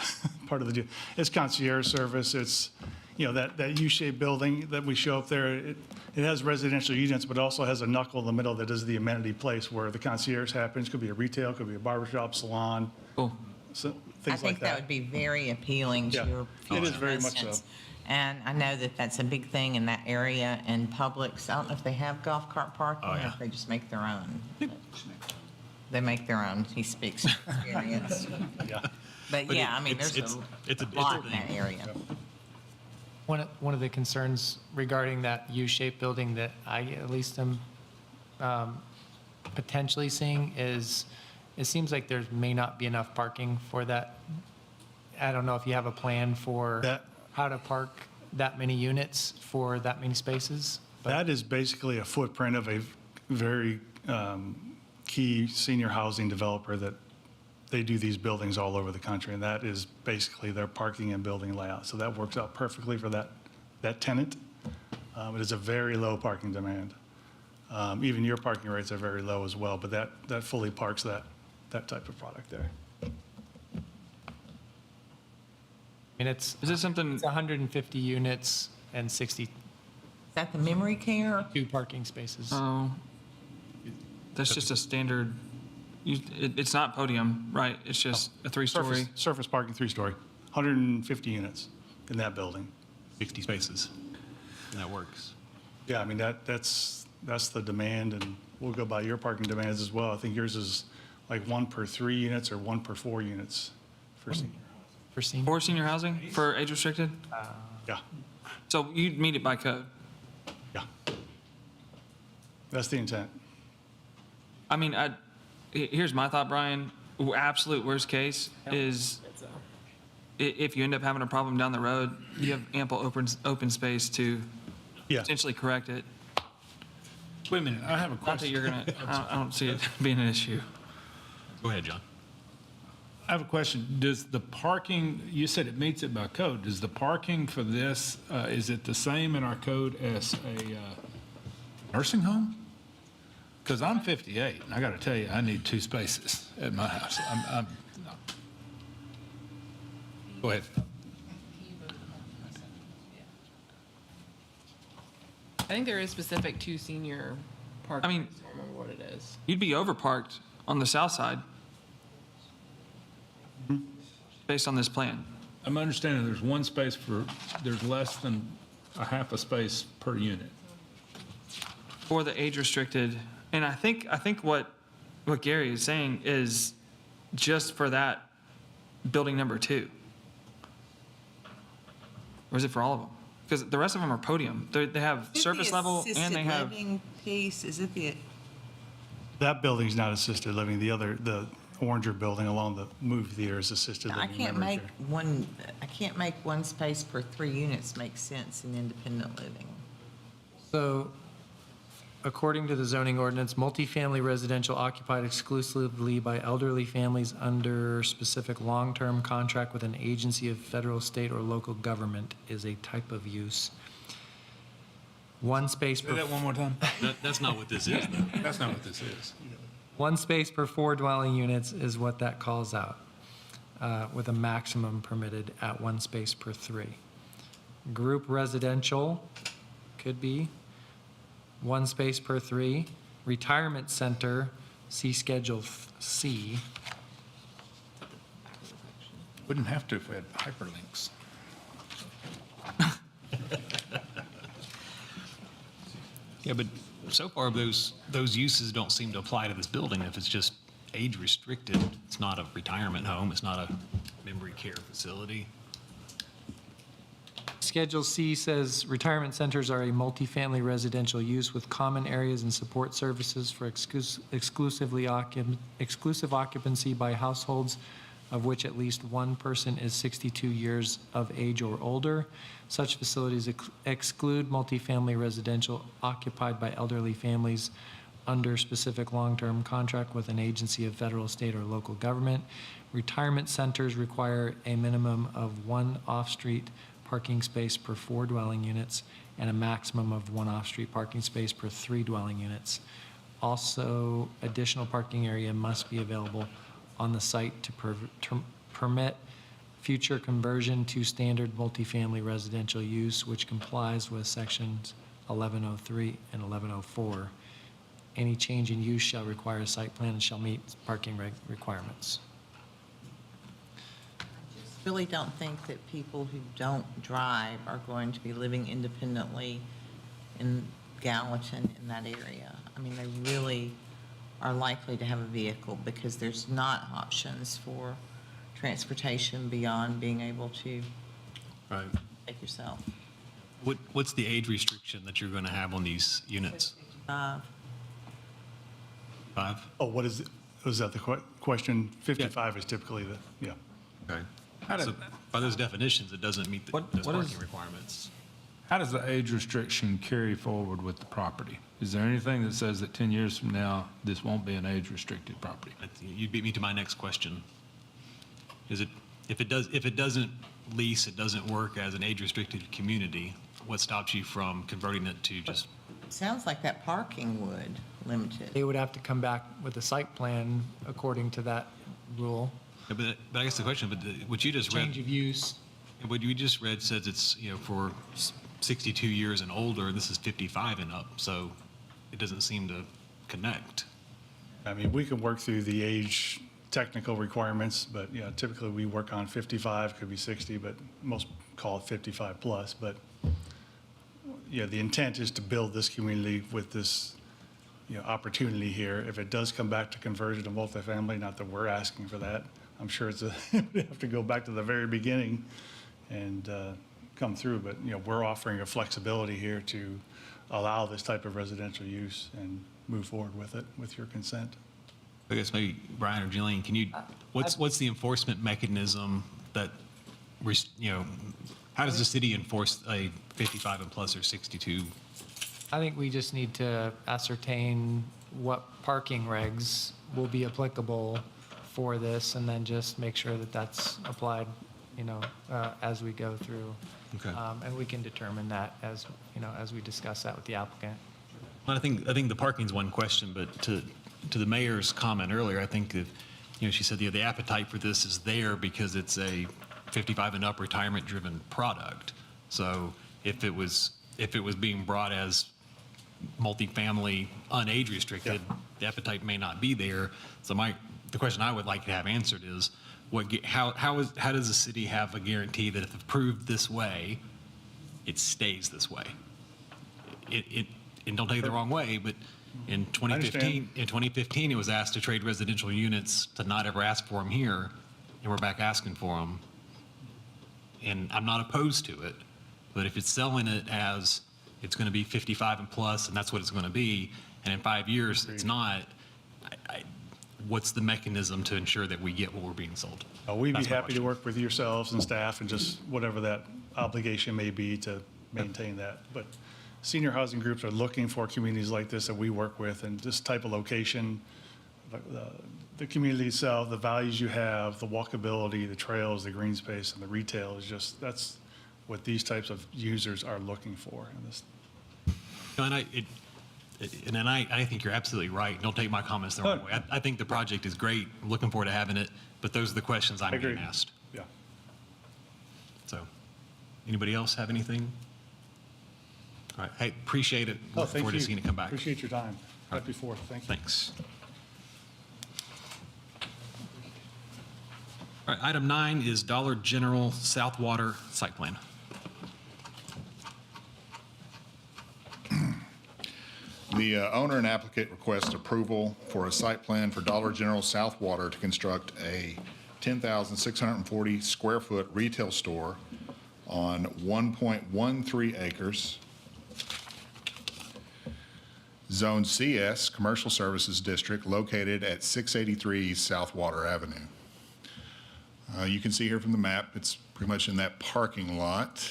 part of the deal. It's concierge service. It's, that U-shaped building that we show up there. It has residential units, but it also has a knuckle in the middle that is the amenity place where the concierge happens. Could be a retail, could be a barbershop, salon. Cool. So, I things think like that would be very appealing to Yeah, your it is future very much so. residents. And I know that that's a big thing in that area and Publix. I don't know if they have golf cart parking or if they just make their own. They make their own. He speaks from experience. But yeah, I mean, there's a lot in that area. One of the concerns regarding that U-shaped building that I at least am potentially seeing is it seems like there may not be enough parking for that. I don't know if you have a plan for how to park that many units for that many spaces. That is basically a footprint of a very key senior housing developer that they do these buildings all over the country, and that is basically their parking and building layout. So that works out perfectly for that tenant. It is a very low parking demand. Even your parking rates are very low as well, but that fully parks that type of product there. I mean, is this something? It's 150 units and 62 Is that the memory care? parking spaces. Oh, that's just a standard. It's not podium, right? It's just a 3-story. Surface parking, 3-story, 150 units in that building. 60 spaces, and that works. Yeah, I mean, that's the demand, and we'll go by your parking demands as well. I think yours is like 1 per 3 units or 1 per 4 units for senior. For senior? For senior housing, for age restricted? Yeah, So you'd meet it by code? yeah. That's the intent. I mean, here's my thought, Brian. Absolute worst case is if you end up having a problem down the road, you have ample open space to Yeah. potentially correct it. Wait a minute, I have a Not that question. you're gonna, I don't see it being an issue. Go ahead, John. I have a question. Does the parking, you said it meets it by code. Does the parking for this, is it the same in our code as a nursing home? Because I'm 58, and I got to tell you, I need 2 spaces at my house. Go ahead. I think there is specific to senior parking. I mean- I don't remember what it is. You'd be overparked on the south side based on this plan. I'm understanding there's 1 space for, there's less than a half a space per unit. For the age restricted, and I think what Gary is saying is just for that building number 2. Or is it for all of them? Because the rest of them are podium. They have surface level and they have. Living piece, is it the, That building's not assisted living. The Oranger building along the movie theater is assisted I living. can't memory make 1 space per 3 units make sense in independent living. So according to the zoning ordinance, multifamily residential occupied exclusively by elderly families under specific long-term contract with an agency of federal, state, or local government is a type of use. 1 space Say per, that one more time. That's not what this is, though. That's not what this is. 1 space per 4 dwelling units is what that calls out, with a maximum permitted at 1 space per 3. Group residential could be 1 space per 3. Retirement center, see Schedule C. Wouldn't have to if we had hyperlinks. Yeah, but so far, those uses don't seem to apply to this building. If it's just age restricted, it's not a retirement home, it's not a memory care facility. Schedule C says retirement centers are a multifamily residential use with common areas and support services for exclusive occupancy by households of which at least 1 person is 62 years of age or older. Such facilities exclude multifamily residential occupied by elderly families under specific long-term contract with an agency of federal, state, or local government. Retirement centers require a minimum of 1 off-street parking space per 4 dwelling units and a maximum of 1 off-street parking space per 3 dwelling units. Also, additional parking area must be available on the site to permit future conversion to standard multifamily residential use, which complies with sections 1103 and 1104. Any change in use shall require a site plan and shall meet parking requirements. Really don't think that people who don't drive are going to be living independently in Gallatin in that area. I mean, they really are likely to have a vehicle because there's not options for transportation beyond being able to Right. take yourself. What's the age restriction that you're going to have on these units? 5. 5? Oh, what is it? Was that the question? 55 is typically the, yeah. Okay. So by those definitions, it doesn't meet those parking requirements. How does the age restriction carry forward with the property? Is there anything that says that 10 years from now, this won't be an age-restricted property? You beat me to my next question. Is it, if it doesn't lease, it doesn't work as an age-restricted community, what stops you from converting it to just? Sounds like that parking would limit it. They would have to come back with a site plan according to that rule. Yeah, but I guess the question, what you just read. Change of use. What you just read says it's, for 62 years and older, and this is 55 and up, so it doesn't seem to connect. I mean, we can work through the age technical requirements, but, typically we work on 55, could be 60, but most call it 55 plus. But, the intent is to build this community with this opportunity here. If it does come back to conversion to multifamily, not that we're asking for that, I'm sure we have to go back to the very beginning and come through, but, we're offering a flexibility here to allow this type of residential use and move forward with it with your consent. I guess maybe Brian or Jillian, can you, what's the enforcement mechanism that, how does the city enforce a 55 and plus or 62? I think we just need to ascertain what parking regs will be applicable for this, and then just make sure that that's applied, as we go through. Okay. And we can determine that as we discuss that with the applicant. Well, I think the parking's one question, but to the mayor's comment earlier, I think that, she said the appetite for this is there because it's a 55 and up retirement-driven product. So if it was being brought as multifamily, unage restricted, the appetite may not be there. So the question I would like to have answered is, how does the city have a guarantee that if approved this way, it stays this way? And don't take it the wrong way, but in 2015, it was asked to trade residential units to not ever ask for them here, and we're back asking for them. And I'm not opposed to it, but if it's selling it as it's going to be 55 and plus, and that's what it's going to be, and in 5 years it's not, what's the mechanism to ensure that we get what we're being sold? We'd be That's my happy to question. work with yourselves and staff and just whatever that obligation may be to maintain that. But senior housing groups are looking for communities like this that we work with, and this type of location, the community itself, the values you have, the walkability, the trails, the green space, and the retail is just, that's what these types of users are looking for. And this, And I think you're absolutely right. Don't take my comments the wrong way. I think the project is great. I'm looking forward to having it, but those are the questions I'm being asked. yeah. So, anybody else have anything? All right, hey, appreciate it. Looking Thank forward you. to seeing it come back. Appreciate your time. All right. Happy 4th. Thank you. Thanks. All right, item 9 is Dollar General Southwater site plan. The owner and applicant request approval for a site plan for Dollar General Southwater to construct a 10,640 square foot retail store on 1.13 acres, Zone CS, Commercial Services District, located at 683 Southwater Avenue. You can see here from the map, it's pretty much in that parking lot.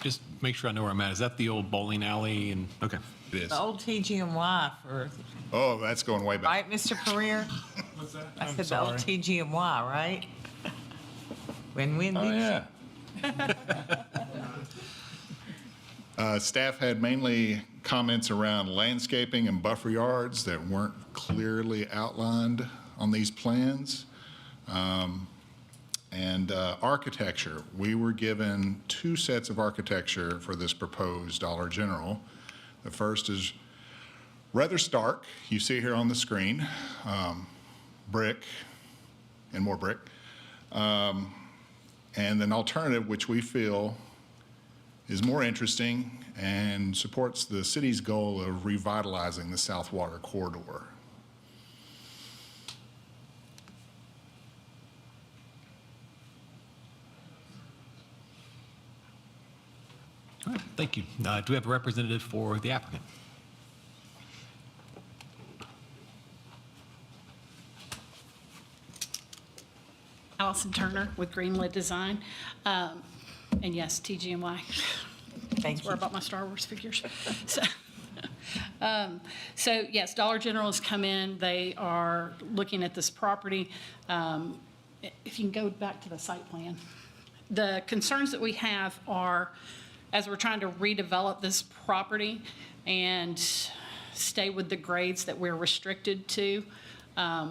Just make sure I know where I'm at. Is that the old bowling alley? And okay, it is. The old TG&Y for, Oh, that's going way back. right, Mr. Pereira? What's that? I said the old TG&Y, right? When Wendy's. Staff had mainly comments around landscaping and buffer yards that weren't clearly outlined on these plans. And architecture, we were given 2 sets of architecture for this proposed Dollar General. The first is rather stark. You see here on the screen, brick and more brick. And an alternative, which we feel is more interesting and supports the city's goal of revitalizing the Southwater corridor. All right, thank you. Do we have a representative for the applicant? Allison Turner with Greenlit Design. And yes, TG&Y. Thank Where you. about my Star Wars figures. So yes, Dollar General has come in. They are looking at this property. If you can go back to the site plan. The concerns that we have are, as we're trying to redevelop this property and stay with the grades that we're restricted to, a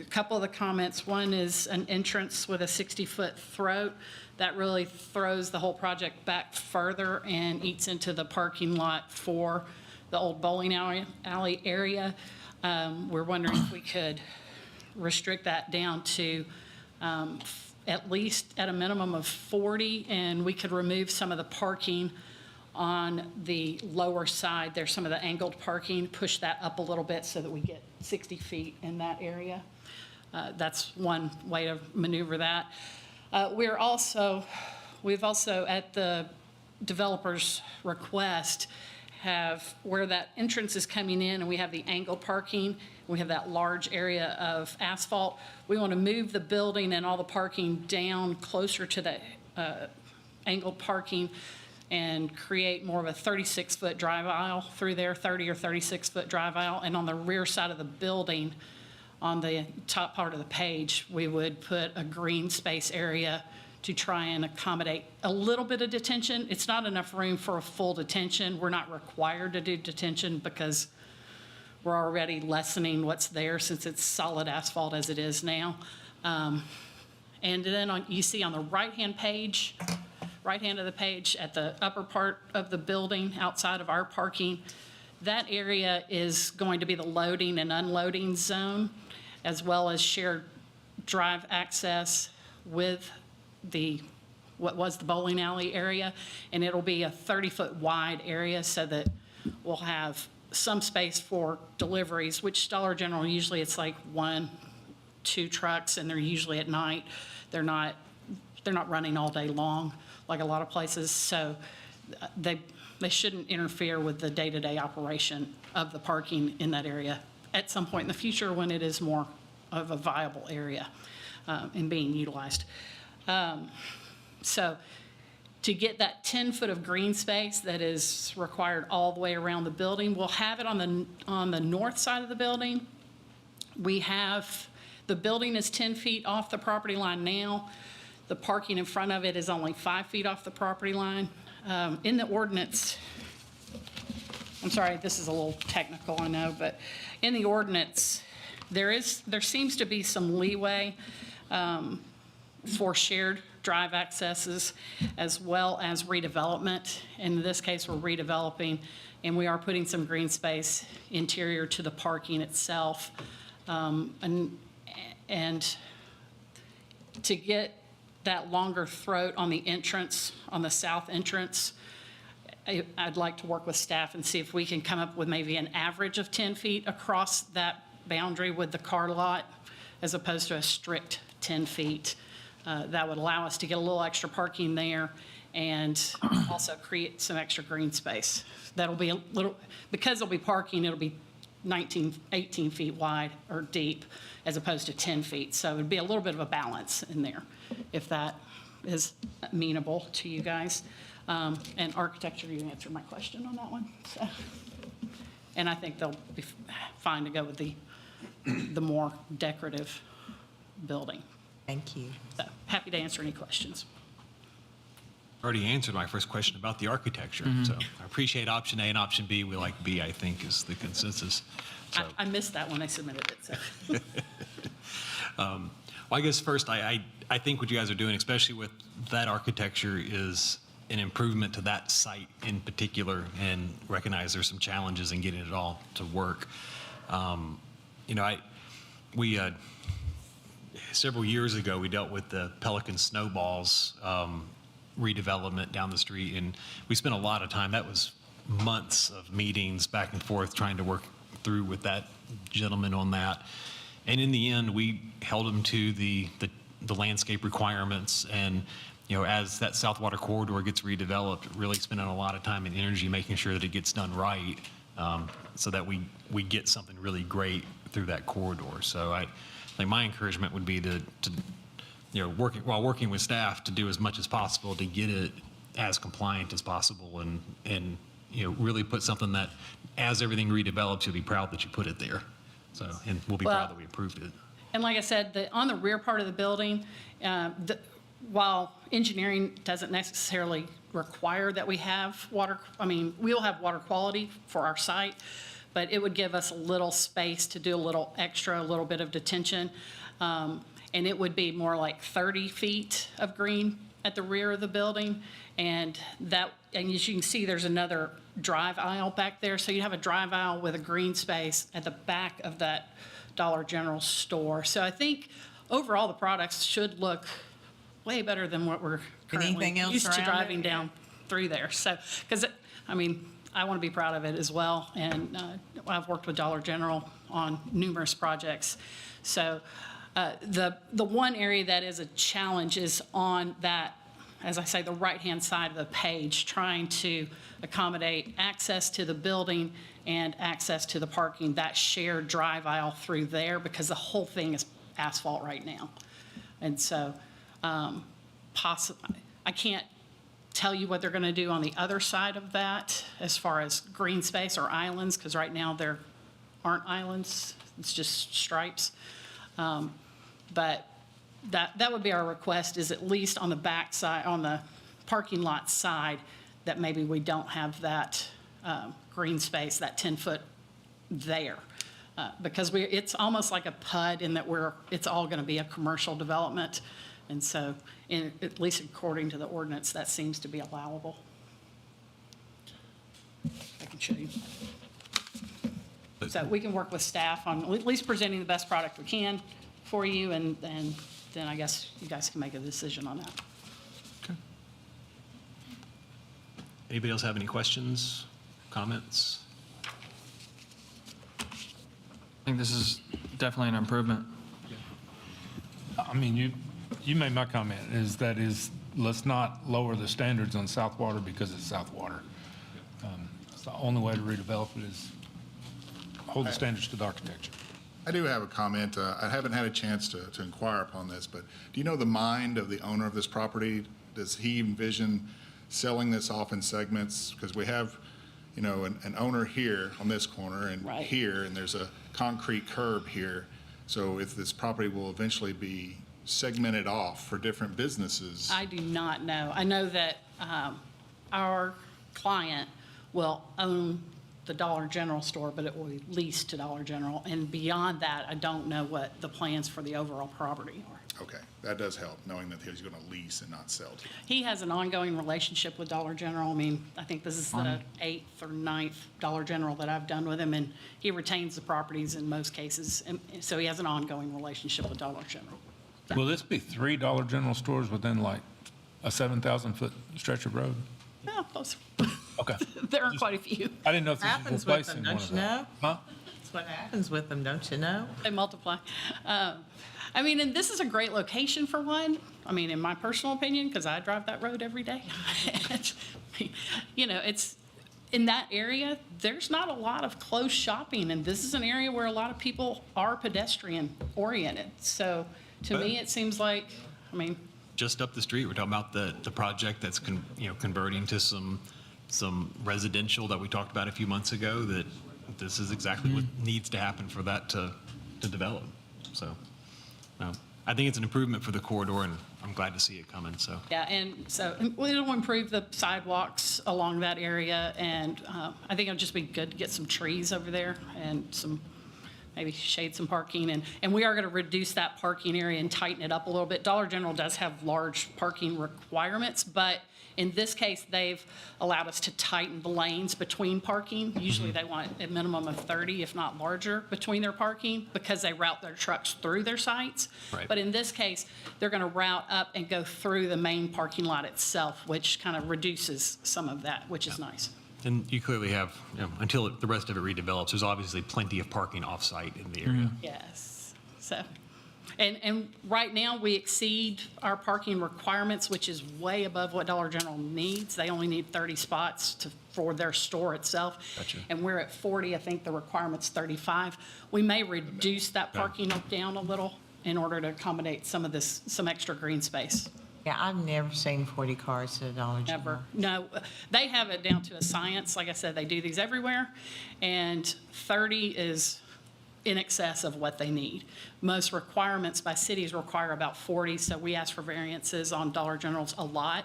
couple of the comments. One is an entrance with a 60-foot throat. That really throws the whole project back further and eats into the parking lot for the old bowling alley area. We're wondering if we could restrict that down to at least at a minimum of 40, and we could remove some of the parking on the lower side, there's some of the angled parking, push that up a little bit so that we get 60 feet in that area. That's one way to maneuver that. We've also, at the developer's request, have where that entrance is coming in and we have the angled parking, we have that large area of asphalt. We want to move the building and all the parking down closer to the angled parking and create more of a 36-foot drive aisle through there, 30 or 36-foot drive aisle. And on the rear side of the building, on the top part of the page, we would put a green space area to try and accommodate a little bit of detention. It's not enough room for a full detention. We're not required to do detention because we're already lessening what's there since it's solid asphalt as it is now. And then you see on the right-hand page, right hand of the page at the upper part of the building outside of our parking, that area is going to be the loading and unloading zone, as well as shared drive access with what was the bowling alley area. And it'll be a 30-foot wide area so that we'll have some space for deliveries, which Dollar General, usually it's like 1, 2 trucks, and they're usually at night. They're not running all day long like a lot of places. So they shouldn't interfere with the day-to-day operation of the parking in that area at some point in the future when it is more of a viable area and being utilized. So to get that 10 foot of green space that is required all the way around the building, we'll have it on the north side of the building. The building is 10 feet off the property line now. The parking in front of it is only 5 feet off the property line. In the ordinance, I'm sorry, this is a little technical, I know, but in the ordinance, there seems to be some leeway for shared drive accesses as well as redevelopment. In this case, we're redeveloping, and we are putting some green space interior to the parking itself. And to get that longer throat on the entrance, on the south entrance, I'd like to work with staff and see if we can come up with maybe an average of 10 feet across that boundary with the car lot, as opposed to a strict 10 feet. That would allow us to get a little extra parking there and also create some extra green space. That'll be a little, because there'll be parking, it'll be 18 feet wide or deep as opposed to 10 feet. So it'd be a little bit of a balance in there, if that is amenable to you guys. And architecture, you answered my question on that one. So, and I think they'll be fine to go with the more decorative building. Thank you. So happy to answer any questions. Already answered my first question about the architecture. So I appreciate option A, and option B, we like B, I think, is the consensus. So, I missed that when I submitted it. So. well, I guess first, I think what you guys are doing, especially with that architecture, is an improvement to that site in particular, and recognize there's some challenges in getting it all to work. Several years ago, we dealt with the Pelican Snowballs redevelopment down the street, and we spent a lot of time. That was months of meetings back and forth trying to work through with that gentleman on that. And in the end, we held him to the landscape requirements. And as that South Water Corridor gets redeveloped, really spending a lot of time and energy making sure that it gets done right, so that we get something really great through that corridor. So I think my encouragement would be to working with staff, to do as much as possible to get it as compliant as possible, and really put something that, as everything redevelops, you'll be proud that you put it there. So, and we'll be proud that we approved it. And like I said, on the rear part of the building, while engineering doesn't necessarily require that we have water, we'll have water quality for our site, but it would give us a little space to do a little extra, a little bit of detention. And it would be more like 30 feet of green at the rear of the building. And as you can see, there's another drive aisle back there. So you have a drive aisle with a green space at the back of that Dollar General store. So I think overall the products should look way better than what we're currently used to driving down through there. So, because, I mean, I want to be proud of it as well. And I've worked with Dollar General on numerous projects. So the one area that is a challenge is on that, as I say, the right-hand side of the page, trying to accommodate access to the building and access to the parking, that shared drive aisle through there, because the whole thing is asphalt right now. And so I can't tell you what they're going to do on the other side of that as far as green space or islands, because right now there aren't islands, it's just stripes. But that would be our request, is at least on the back side, on the parking lot side, that maybe we don't have that green space, that 10-foot there. Because it's almost like a PUD in that it's all going to be a commercial development. And so, at least according to the ordinance, that seems to be allowable. I can show you. So we can work with staff on at least presenting the best product we can for you, and then I guess you guys can make a decision on that. Okay. Anybody else have any questions, comments? I think this is definitely an improvement. I mean, you made my comment, let's not lower the standards on South Water because it's South Water. It's the only way to redevelop it is hold the standards to the architecture. I do have a comment. I haven't had a chance to inquire upon this, but do you know the mind of the owner of this property? Does he envision selling this off in segments? Because we have, you know, an owner here on this corner and Right. here, and there's a concrete curb here. So if this property will eventually be segmented off for different businesses. I do not know. I know that our client will own the Dollar General store, but it will be leased to Dollar General. And beyond that, I don't know what the plans for the overall property are. Okay, that does help, knowing that he's going to lease and not sell to. He has an ongoing relationship with Dollar General. I mean, I think this is the 8th or 9th Dollar General that I've done with him, and he retains the properties in most cases. And so he has an ongoing relationship with Dollar General. Will this be 3 Dollar General stores within like a 7,000-foot stretch of road? Yeah, close. Okay. There are quite a few. I didn't know if this was Happens with replacing them, one don't of you them. know? Huh? That's what happens with them, don't you know? They multiply. I mean, and this is a great location for one. I mean, in my personal opinion, because I drive that road every day. You know, it's in that area, there's not a lot of close shopping, and this is an area where a lot of people are pedestrian oriented. So to me, it seems like, I mean, Just up the street, we're talking about the project that's converting to some residential that we talked about a few months ago, that this is exactly what needs to happen for that to develop. So I think it's an improvement for the corridor, and I'm glad to see it coming, so. yeah, and so it'll improve the sidewalks along that area, and I think it'll just be good to get some trees over there and maybe shade some parking, and we are going to reduce that parking area and tighten it up a little bit. Dollar General does have large parking requirements, but in this case, they've allowed us to tighten the lanes between parking. Usually they want a minimum of 30, if not larger, between their parking, because they route their trucks through their sites. Right. But in this case, they're going to route up and go through the main parking lot itself, which kind of reduces some of that, which is nice. And you clearly have, until the rest of it redevelops, there's obviously plenty of parking off-site in the area. Yes. So, and right now, we exceed our parking requirements, which is way above what Dollar General needs. They only need 30 spots for their store itself. Gotcha. And we're at 40. I think the requirement's 35. We may reduce that parking down a little in order to accommodate some extra green space. Yeah, I've never seen 40 cars at a Dollar General. Never. No, they have it down to a science. Like I said, they do these everywhere, and 30 is in excess of what they need. Most requirements by cities require about 40, so we ask for variances on Dollar Generals a lot.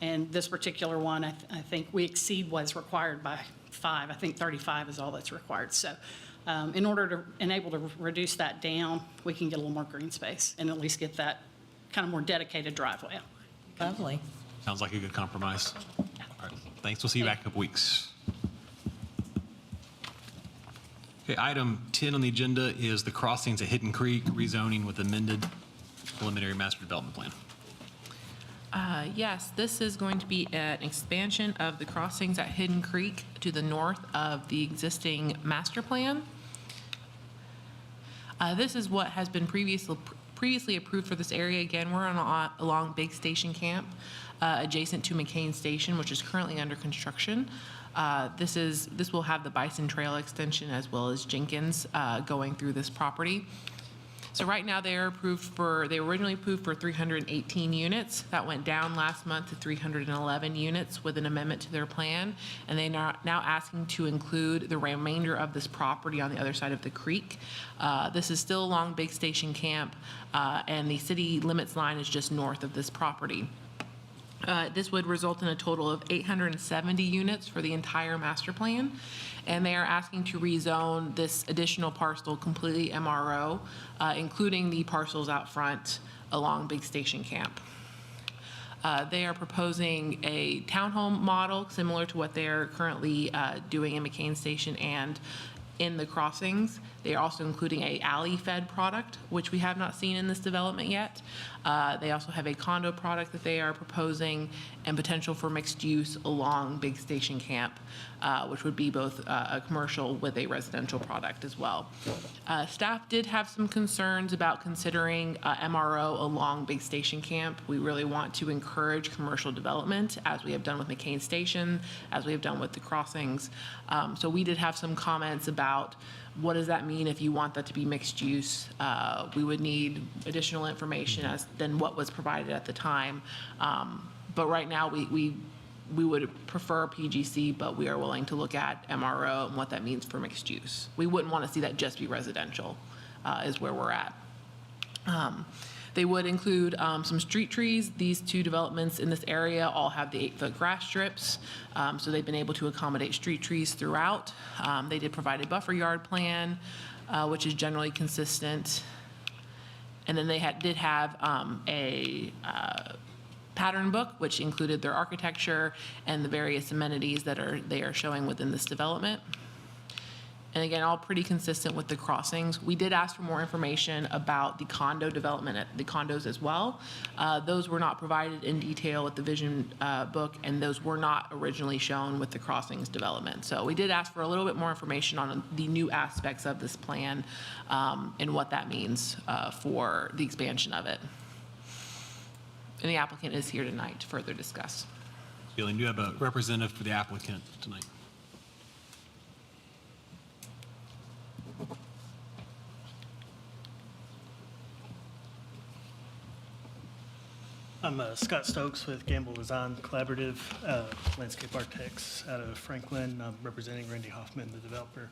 And this particular one, I think we exceed what is required by 5. I think 35 is all that's required. So in order to enable to reduce that down, we can get a little more green space and at least get that kind of more dedicated driveway. Lovely. Sounds like a good compromise. All right, thanks. We'll see you back in a couple weeks. Okay, item 10 on the agenda is the crossings at Hidden Creek rezoning with amended preliminary master development plan. Yes, this is going to be an expansion of the crossings at Hidden Creek to the north of the existing master plan. This is what has been previously approved for this area. Again, we're along Big Station Camp, adjacent to McCain Station, which is currently under construction. This will have the Bison Trail extension as well as Jenkins going through this property. So right now they were originally approved for 318 units. That went down last month to 311 units with an amendment to their plan. And they are now asking to include the remainder of this property on the other side of the creek. This is still along Big Station Camp, and the city limits line is just north of this property. This would result in a total of 870 units for the entire master plan, and they are asking to rezone this additional parcel completely MRO, including the parcels out front along Big Station Camp. They are proposing a townhome model similar to what they're currently doing in McCain Station and in the crossings. They are also including a alley-fed product, which we have not seen in this development yet. They also have a condo product that they are proposing and potential for mixed use along Big Station Camp, which would be both a commercial with a residential product as well. Staff did have some concerns about considering MRO along Big Station Camp. We really want to encourage commercial development, as we have done with McCain Station, as we have done with the crossings. So we did have some comments about what does that mean if you want that to be mixed use. We would need additional information than what was provided at the time. But right now, we would prefer PGC, but we are willing to look at MRO and what that means for mixed use. We wouldn't want to see that just be residential, is where we're at. They would include some street trees. These two developments in this area all have the 8-foot grass strips, so they've been able to accommodate street trees throughout. They did provide a buffer yard plan, which is generally consistent. And then they did have a pattern book, which included their architecture and the various amenities that they are showing within this development. And again, all pretty consistent with the crossings. We did ask for more information about the condo development at the condos as well. Those were not provided in detail with the vision book, and those were not originally shown with the crossings development. So we did ask for a little bit more information on the new aspects of this plan and what that means for the expansion of it. And the applicant is here tonight to further discuss. Gillian, do you have a representative for the applicant tonight? I'm Scott Stokes with Gamble Design Collaborative, landscape architects out of Franklin. I'm representing Randy Hoffman, the developer.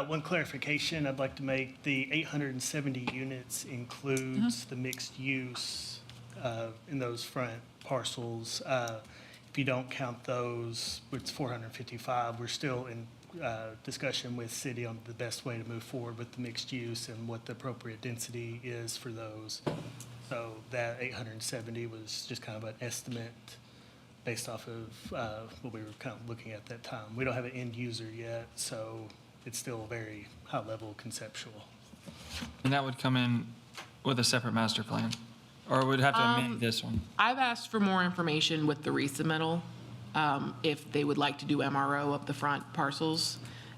One clarification I'd like to make, the 870 units includes the mixed use in those front parcels. If you don't count those, it's 455. We're still in discussion with city on the best way to move forward with the mixed use and what the appropriate density is for those. So that 870 was just kind of an estimate based off of what we were kind of looking at that time. We don't have an end user yet, so it's still very high level conceptual. And that would come in with a separate master plan? Or would have to amend this one? I've asked for more information with the resubmittal, if they would like to do MRO of the front parcels.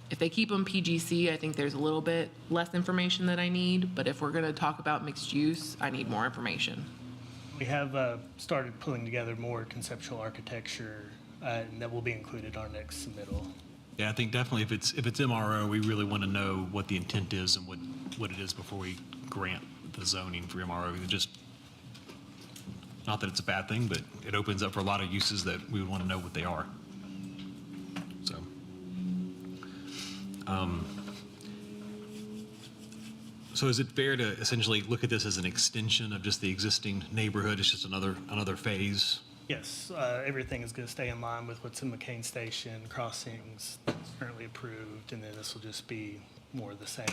If they keep them PGC, I think there's a little bit less information that I need, but if we're going to talk about mixed use, I need more information. We have started pulling together more conceptual architecture, and that will be included in our next submittal. Yeah, I think definitely if it's MRO, we really want to know what the intent is and what it is before we grant the zoning for MRO. Just, not that it's a bad thing, but it opens up for a lot of uses that we would want to know what they are. So is it fair to essentially look at this as an extension of just the existing neighborhood? It's just another phase? Yes, everything is going to stay in line with what's in McCain Station, crossings that's currently approved, and then this will just be more of the same.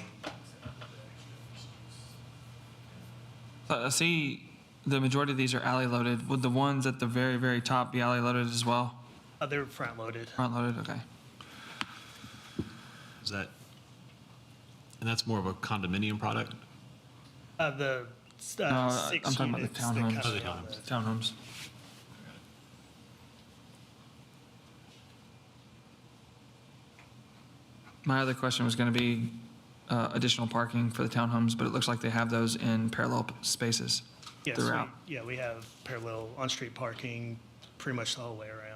I see the majority of these are alley loaded. Would the ones at the very, very top be alley loaded as well? They're front loaded. Front loaded, okay. Is that, and that's more of a condominium product? The 6 I'm talking about the units that come townhomes. in on Townhomes. My other question was going to be additional parking for the townhomes, but it looks like they have those in parallel spaces Yes, throughout. we have parallel on-street parking pretty much the whole way around.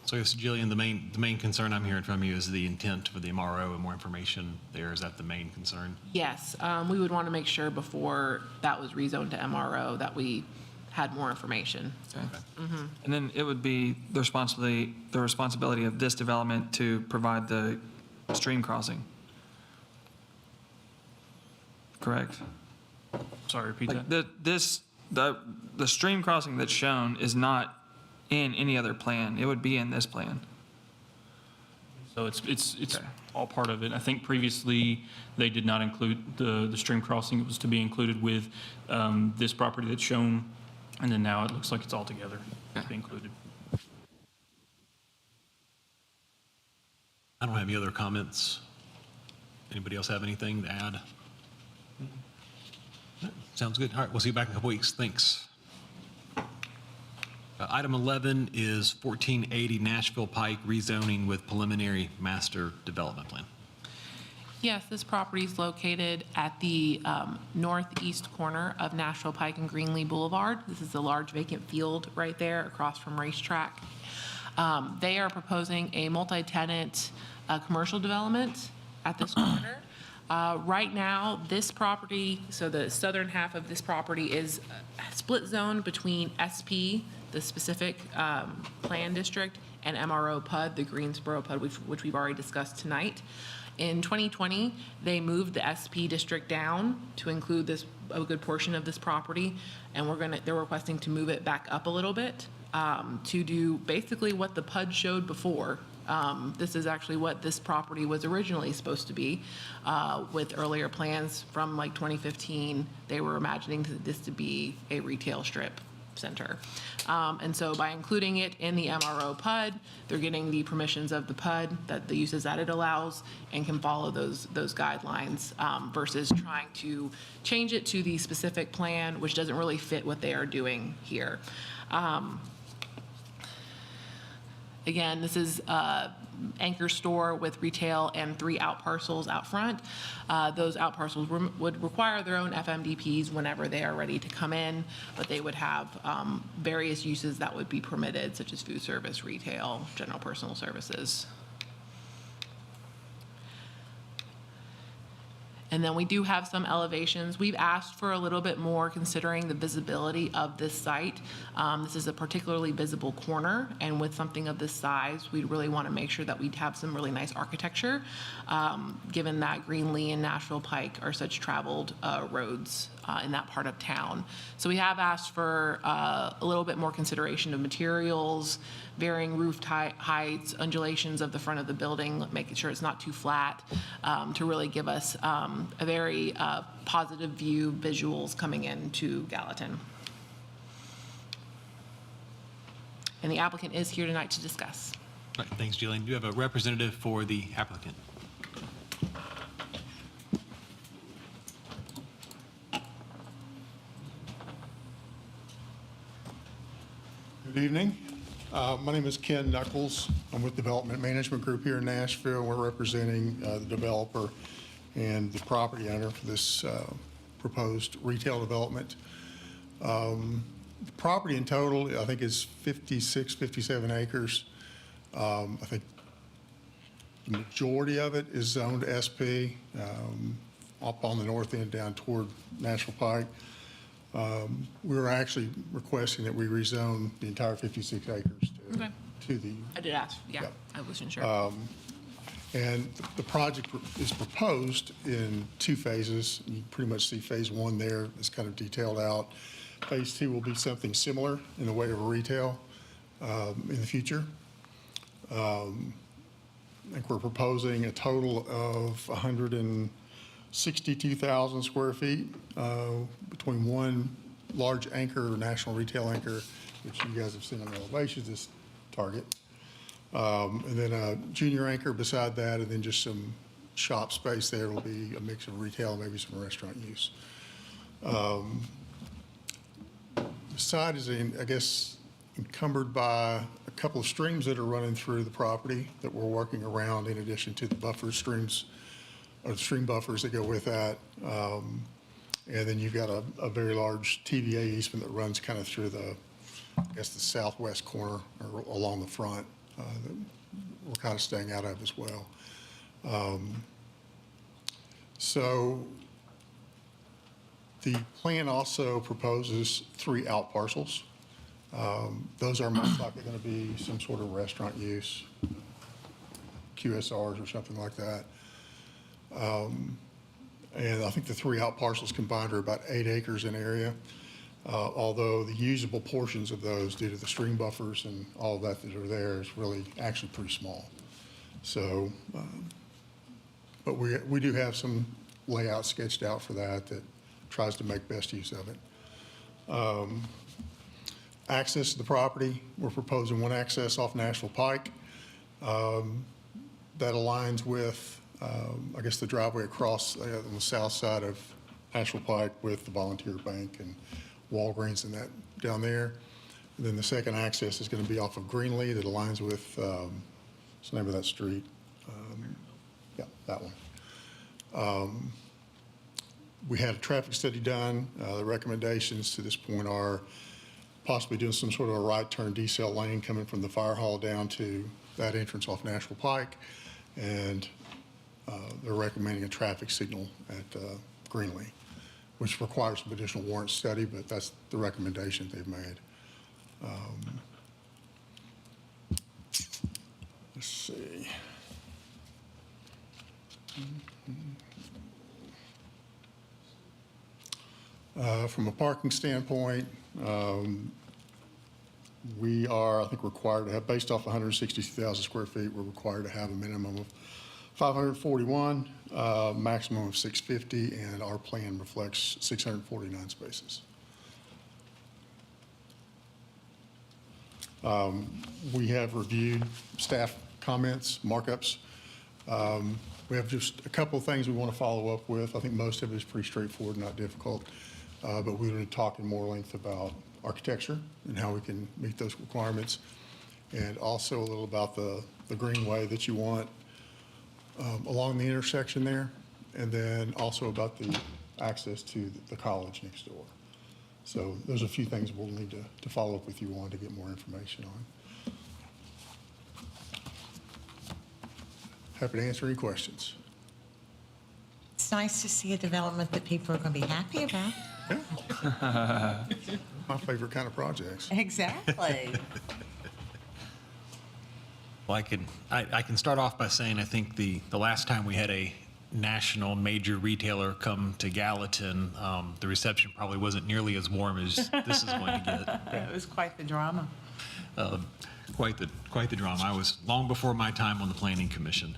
So I guess, Jillian, the main concern I'm hearing from you is the intent for the MRO and more information there. Is that the main concern? Yes, we would want to make sure before that was rezoned to MRO that we had more information. Okay. And then it would be the responsibility of this development to provide the stream crossing. Correct? Sorry, repeat Like that. the stream crossing that's shown is not in any other plan. It would be in this plan. So it's all part of it. I think previously they did not include the stream crossing. It was to be included with this property that's shown, and then now it looks like it's all together to be included. I don't have any other comments. Anybody else have anything to add? Sounds good. All right, we'll see you back in a couple weeks. Thanks. Item 11 is 1480 Nashville Pike rezoning with preliminary master development plan. Yes, this property is located at the northeast corner of Nashville Pike and Greenlee Boulevard. This is a large vacant field right there across from Racetrack. They are proposing a multi-tenant commercial development at this corner. Right now, this property, so the southern half of this property is split zone between SP, the specific plan district, and MRO PUD, the Greensboro PUD, which we've already discussed tonight. In 2020, they moved the SP district down to include a good portion of this property, and they're requesting to move it back up a little bit to do basically what the PUD showed before. This is actually what this property was originally supposed to be. With earlier plans from like 2015, they were imagining this to be a retail strip center. And so by including it in the MRO PUD, they're getting the permissions of the PUD, that the uses that it allows, and can follow those guidelines versus trying to change it to the specific plan, which doesn't really fit what they are doing here. Again, this is anchor store with retail and 3 out parcels out front. Those out parcels would require their own FMDPs whenever they are ready to come in, but they would have various uses that would be permitted, such as food service, retail, general personal services. And then we do have some elevations. We've asked for a little bit more considering the visibility of this site. This is a particularly visible corner, and with something of this size, we really want to make sure that we'd have some really nice architecture, given that Greenlee and Nashville Pike are such traveled roads in that part of town. So we have asked for a little bit more consideration of materials, varying roof heights, undulations of the front of the building, making sure it's not too flat, to really give us a very positive view, visuals coming into Gallatin. And the applicant is here tonight to discuss. All right, thanks, Jillian. Do you have a representative for the applicant? Good evening. My name is Ken Knuckles. I'm with Development Management Group here in Nashville. We're representing the developer and the property owner for this proposed retail development. The property in total, I think, is 56, 57 acres. I think the majority of it is zoned SP, up on the north end down toward Nashville Pike. We were actually requesting that we rezone the entire 56 acres to the. I did ask, yeah. I wasn't sure. And the project is proposed in 2 phases. You pretty much see phase 1 there. It's kind of detailed out. Phase 2 will be something similar in the way of a retail in the future. I think we're proposing a total of 162,000 square feet between one large anchor, national retail anchor, which you guys have seen on the elevations, this target. And then a junior anchor beside that, and then just some shop space there. Will be a mix of retail, maybe some restaurant use. The site is in, I guess, encumbered by a couple of streams that are running through the property that we're working around in addition to the buffer streams, or the stream buffers that go with that. And then you've got a very large TVA easement that runs kind of through the, I guess, the southwest corner or along the front that we're kind of staying out of as well. So the plan also proposes 3 out parcels. Those are most likely going to be some sort of restaurant use, QSRs or something like that. And I think the 3 out parcels combined are about 8 acres in area, although the usable portions of those due to the stream buffers and all of that that are there is really actually pretty small. So, but we do have some layout sketched out for that tries to make best use of it. Access to the property, we're proposing 1 access off Nashville Pike. That aligns with, I guess, the driveway across on the south side of Nashville Pike with the Volunteer Bank and Walgreens and that down there. And then the second access is going to be off of Greenlee that aligns with, what's the name of that street? Yeah, that one. We had a traffic study done. The recommendations to this point are possibly doing some sort of a right turn decel lane coming from the fire hall down to that entrance off Nashville Pike. And they're recommending a traffic signal at Greenlee, which requires some additional warrant study, but that's the recommendation they've made. Let's see. From a parking standpoint, we are, I think, required to have, based off 162,000 square feet, we're required to have a minimum of 541, maximum of 650, and our plan reflects 649 spaces. We have reviewed staff comments, markups. We have just a couple of things we want to follow up with. I think most of it is pretty straightforward, not difficult. But we want to talk in more length about architecture and how we can meet those requirements, and also a little about the greenway that you want along the intersection there, and then also about the access to the college next door. So there's a few things we'll need to follow up with you on to get more information on. Happy to answer any questions. It's nice to see a development that people are going to be happy about. My favorite kind of projects. Exactly. Well, I can start off by saying I think the last time we had a national major retailer come to Gallatin, the reception probably wasn't nearly as warm as this is going to get. It was quite the drama. Quite the drama. I was long before my time on the Planning Commission.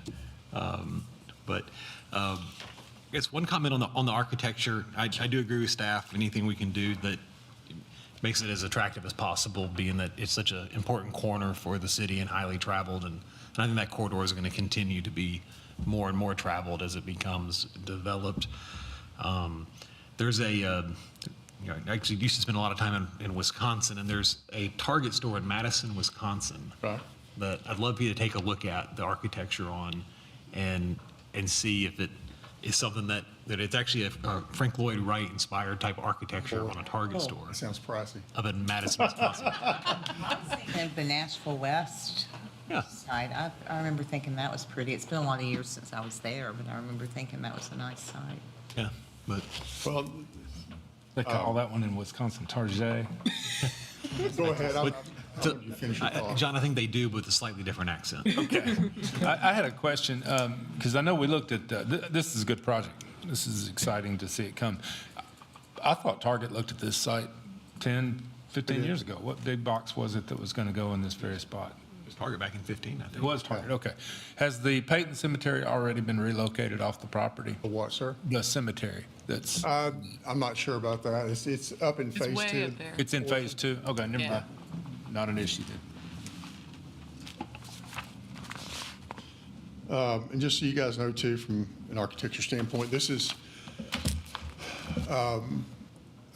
But I guess one comment on the architecture, I do agree with staff. Anything we can do that makes it as attractive as possible, being that it's such an important corner for the city and highly traveled. And I think that corridor is going to continue to be more and more traveled as it becomes developed. There's I actually used to spend a lot of time in Wisconsin, and there's a Target store in Madison, Wisconsin, that I'd love for you to take a look at the architecture on and see if it is something that it's actually a Frank Lloyd Wright inspired type of architecture on a Target store. That sounds pricey. Up in Madison, Wisconsin. And the Nashville West side, I remember thinking that was pretty. It's been a lot of years since I was there, but I remember thinking that was a nice site. Yeah, but well, they call that one in Wisconsin Target. Go ahead. I'll So, let you finish your thought. John, I think they do with a slightly different accent. Okay. I had a question, because I know we looked at, this is a good project. This is exciting to see it come. I thought Target looked at this site 10, 15 years ago. What big box was it that was going to go in this very spot? It was Target back in 15, I think. It was Target, okay. Has the Peyton Cemetery already been relocated off the property? The what, sir? The cemetery that's. I'm not sure about that. It's up in phase way 2. up there. It's in phase 2? Okay, never Yeah. mind. Not an issue then. And just so you guys know too, from an architecture standpoint, this is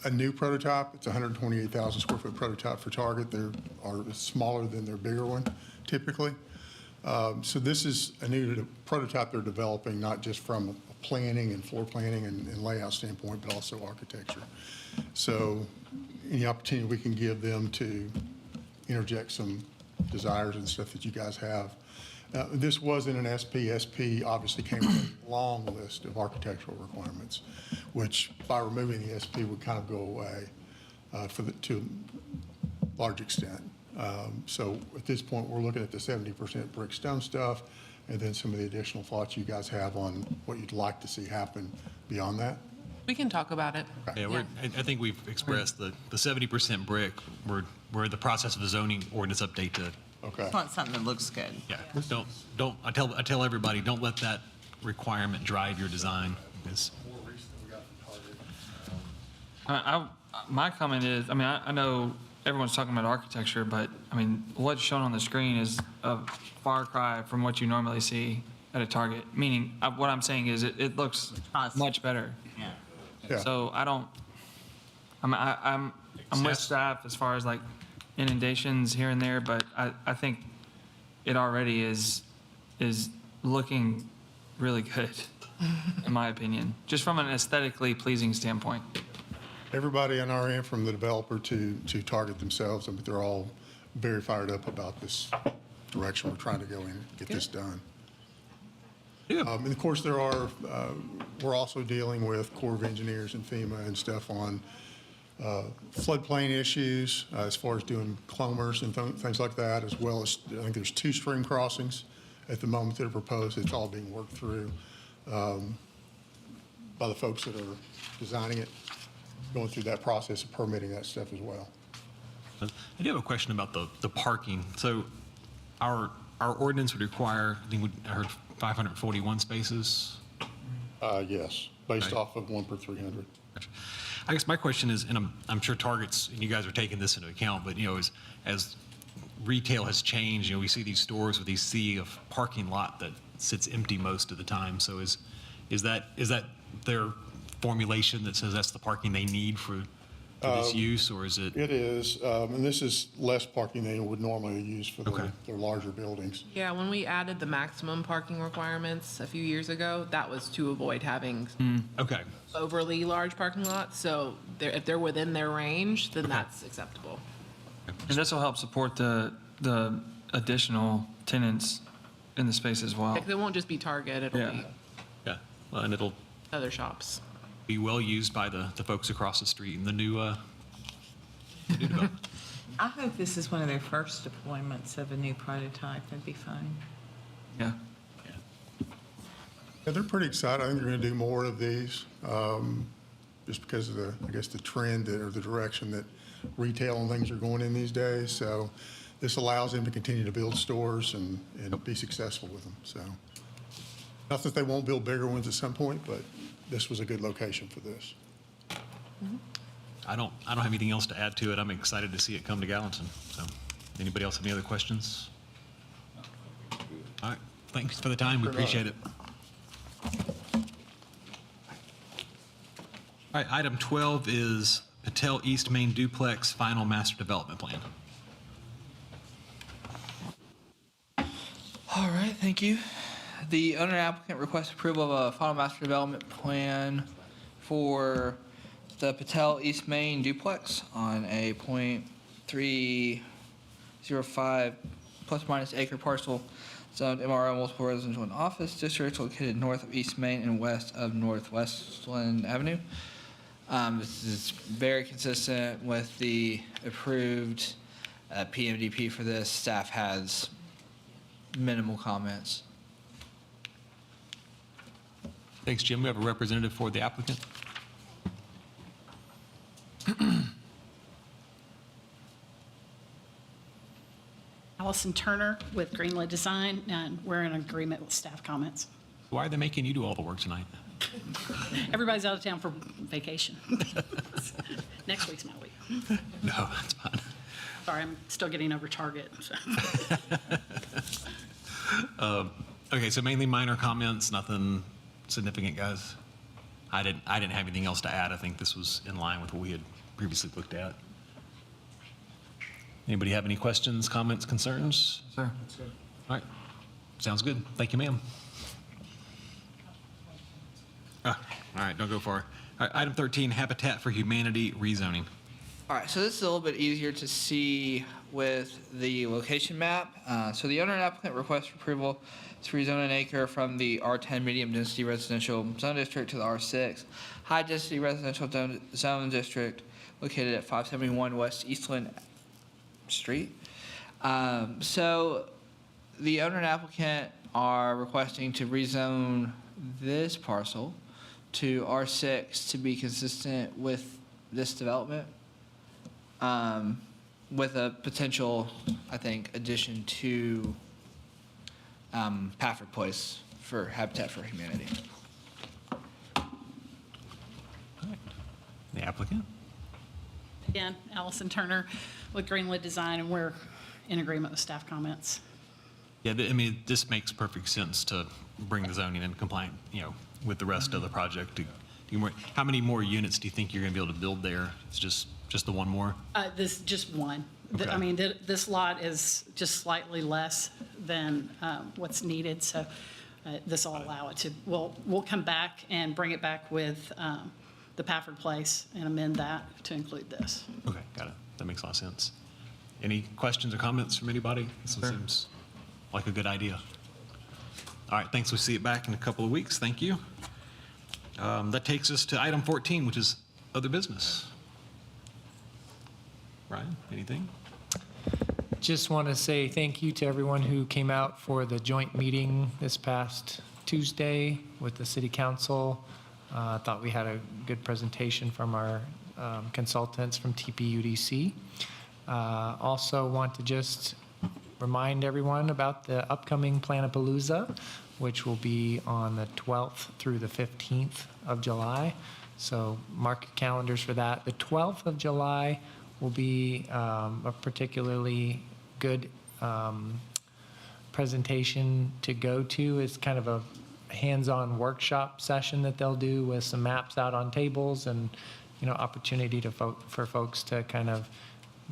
a new prototype. It's a 128,000 square foot prototype for Target. They're smaller than their bigger one typically. So this is a new prototype they're developing, not just from a planning and floor planning and layout standpoint, but also architecture. So any opportunity we can give them to interject some desires and stuff that you guys have. This wasn't an SP. SP obviously came with a long list of architectural requirements, which by removing the SP would kind of go away to a large extent. So at this point, we're looking at the 70% brick stone stuff, and then some of the additional thoughts you guys have on what you'd like to see happen beyond that. We can talk about it. Yeah, I think we've expressed the 70% brick, we're in the process of a zoning ordinance update to. Okay. It's not something that looks good. Yeah, I tell everybody, don't let that requirement drive your design. My comment is, I mean, I know everyone's talking about architecture, but I mean, what's shown on the screen is a far cry from what you normally see at a Target. Meaning, what I'm saying is, it looks much better. Yeah. So I'm with staff as far as like inundations here and there, but I think it already is looking really good, in my opinion, just from an aesthetically pleasing standpoint. Everybody on our end, from the developer to Target themselves, I mean, they're all very fired up about this direction we're trying to go in and get this done. And of course, we're also dealing with Corps of Engineers and FEMA and stuff on floodplain issues as far as doing clomers and things like that, as well as I think there's 2 stream crossings at the moment that are proposed. It's all being worked through by the folks that are designing it, going through that process of permitting that stuff as well. I do have a question about the parking. So our ordinance would require, I heard 541 spaces? Yes, based off of 1 per 300. Gotcha. I guess my question is, and I'm sure Target's, and you guys are taking this into account, but as retail has changed, we see these stores with these sea of parking lot that sits empty most of the time. So is that their formulation that says that's the parking they need for this use, or is it? It is, and this is less parking than you would normally use for their larger buildings. Yeah, when we added the maximum parking requirements a few years ago, that was to avoid having overly large parking lots. So if they're within their range, then that's acceptable. And this will help support the additional tenants in the space as well. Like, it won't just be Target, it'll be Well, and it'll other shops. be well used by the folks across the street in the new development. I hope this is one of their first deployments of a new prototype. That'd be fun. Yeah. Yeah, they're pretty excited. I think they're going to do more of these, just because of the trend or the direction that retail and things are going in these days. So this allows them to continue to build stores and be successful with them. So not that they won't build bigger ones at some point, but this was a good location for this. I don't have anything else to add to it. I'm excited to see it come to Gallatin. So, anybody else have any other questions? All right, thanks for the time. We appreciate it. All right, item 12 is Patel East Main Duplex Final Master Development Plan. All right, thank you. The owner applicant requests approval of a final master development plan for the Patel East Main duplex on a .305 plus minus acre parcel zoned MRO multiple residential and office district located north of East Main and west of Northwestland Avenue. This is very consistent with the approved PMDP for this. Staff has minimal comments. Thanks, Jim. We have a representative for the applicant. Allison Turner with Greenwood Design, and we're in agreement with staff comments. Why are they making you do all the work tonight? Everybody's out of town for vacation. Next week's my week. No, that's fine. Sorry, I'm still getting over Target. So. Okay, so mainly minor comments, nothing significant, guys. I didn't have anything else to add. I think this was in line with what we had previously looked at. Anybody have any questions, comments, concerns? Sir. All right. Sounds good. Thank you, ma'am. All right, don't go far. All right, item 13, Habitat for Humanity rezoning. All right, so this is a little bit easier to see with the location map. So the owner and applicant request approval to rezone an acre from the R10 medium density residential zone district to the R6 high density residential zone district located at 571 West Eastland Street. So the owner and applicant are requesting to rezone this parcel to R6 to be consistent with this development, with a potential, I think, addition to Pafford Place for Habitat for Humanity. The applicant? Again, Allison Turner with Greenwood Design, and we're in agreement with staff comments. Yeah, I mean, this makes perfect sense to bring the zoning in compliant, with the rest of the project. How many more units do you think you're going to be able to build there? It's just the one more? This, just one. Okay. I mean, this lot is just slightly less than what's needed, so this will allow it to, we'll come back and bring it back with the Pafford Place and amend that to include this. Okay, got it. That makes a lot of sense. Any questions or comments from anybody? This one seems like a good idea. All right, thanks. We'll see it back in a couple of weeks. Thank you. That takes us to item 14, which is other business. Ryan, anything? Just want to say thank you to everyone who came out for the joint meeting this past Tuesday with the city council. I thought we had a good presentation from our consultants from TPUDC. Also want to just remind everyone about the upcoming Planapalooza, which will be on the 12th through the 15th of July. So mark your calendars for that. The 12th of July will be a particularly good presentation to go to. It's kind of a hands-on workshop session that they'll do with some maps out on tables and, opportunity for folks to kind of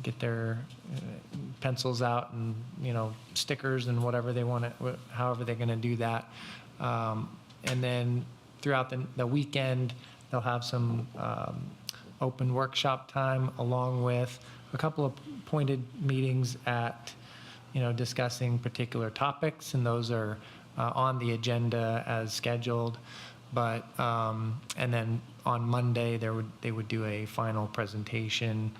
get their pencils out and, stickers and whatever they want to, however they're going to do that. And then throughout the weekend, they'll have some open workshop time along with a couple of pointed meetings at, discussing particular topics, and those are on the agenda as scheduled. But, and then on Monday, they would do a final presentation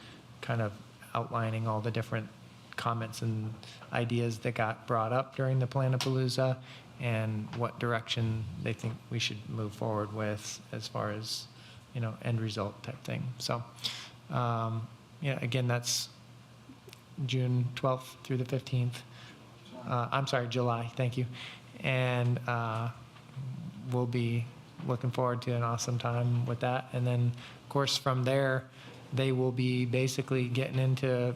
kind of outlining all the different comments and ideas that got brought up during the Planapalooza and what direction they think we should move forward with as far as, end result type thing. So, again, that's June 12th through the 15th. I'm sorry, July, thank you. And we'll be looking forward to an awesome time with that. And then, of course, from there, they will be basically getting into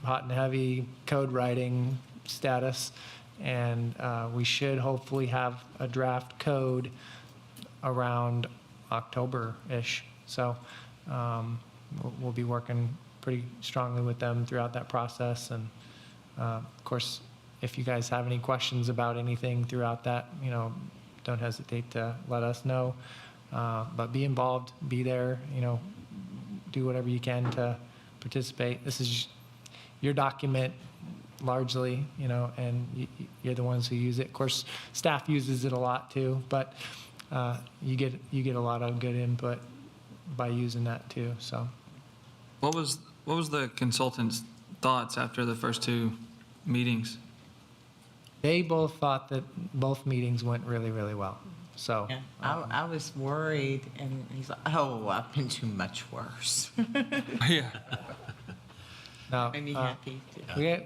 hot and heavy code writing status. And we should hopefully have a draft code around October-ish. So we'll be working pretty strongly with them throughout that process. And of course, if you guys have any questions about anything throughout that, don't hesitate to let us know. But be involved, be there, do whatever you can to participate. This is your document largely, and you're the ones who use it. Of course, staff uses it a lot too, but you get a lot of good input by using that too. So, What was the consultants' thoughts after the first two meetings? they both thought that both meetings went really, really well. So Yeah, I was worried, and he's like, "Oh, I've been too much worse." Yeah. no, Made me happy.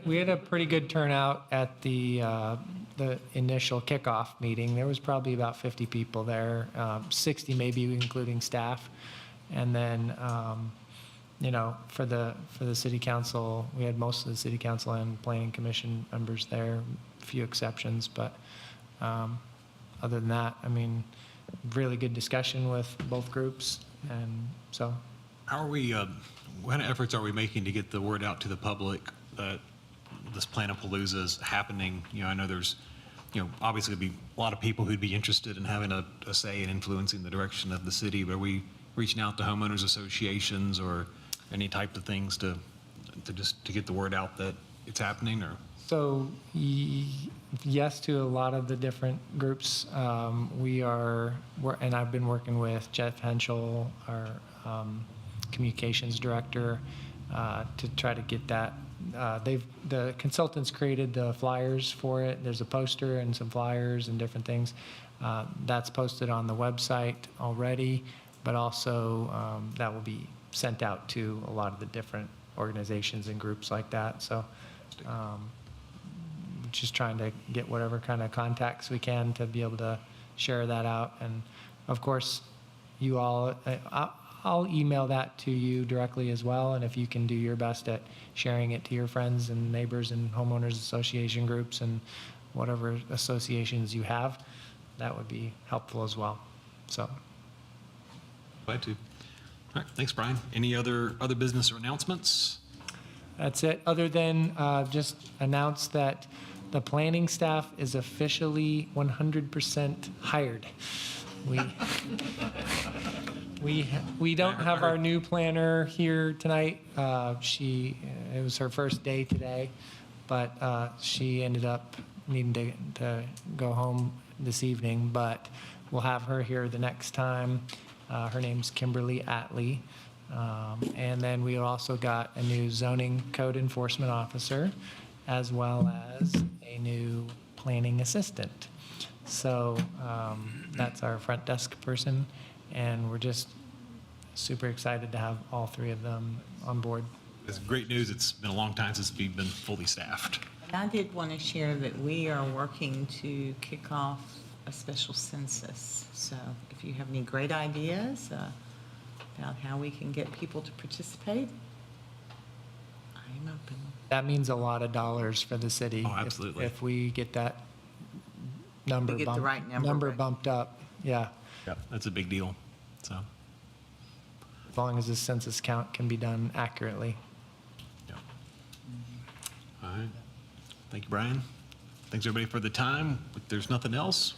we had a pretty good turnout at the initial kickoff meeting. There was probably about 50 people there, 60 maybe including staff, and then for the city council, we had most of the city council and planning commission members there, a few exceptions, but other than that, I mean, really good discussion with both groups, and so. How are we, what kind of efforts are we making to get the word out to the public that this Planapalooza is happening? You know, I know there's, you know, obviously there'd be a lot of people who'd be interested in having a say in influencing the direction of the city, but are we reaching out to homeowners associations or any type of things to get the word out that it's happening, or? So yes to a lot of the different groups. And I've been working with Jeff Henschel, our communications director, to try to get that. The consultants created the flyers for it. There's a poster and some flyers and different things. That's posted on the website already, but also that will be sent out to a lot of the different organizations and groups like that. So just trying to get whatever kind of contacts we can to be able to share that out. And of course, you all, I'll email that to you directly as well. And if you can do your best at sharing it to your friends and neighbors and homeowners association groups and whatever associations you have, that would be helpful as well. So. Glad to. All right, thanks, Brian. Any other business or announcements? That's it, other than just announce that the planning staff is officially 100% hired. We don't have our new planner here tonight. It was her first day today, but she ended up needing to go home this evening, but we'll have her here the next time. Her name's Kimberly Atley. And then we also got a new zoning code enforcement officer, as well as a new planning assistant. So that's our front desk person, and we're just super excited to have all three of them on board. It's great news. It's been a long time since we've been fully staffed. And I did want to share that we are working to kick off a special census. So if you have any great ideas about how we can get people to participate, I'm open. That means a lot of dollars for the city. Oh, absolutely. If we get that number, We get the right number, right. bumped up, yeah. Yep, that's a big deal. So, As long as the census count can be done accurately. yeah. All right. Thank you, Brian. Thanks, everybody, for the time. If there's nothing else,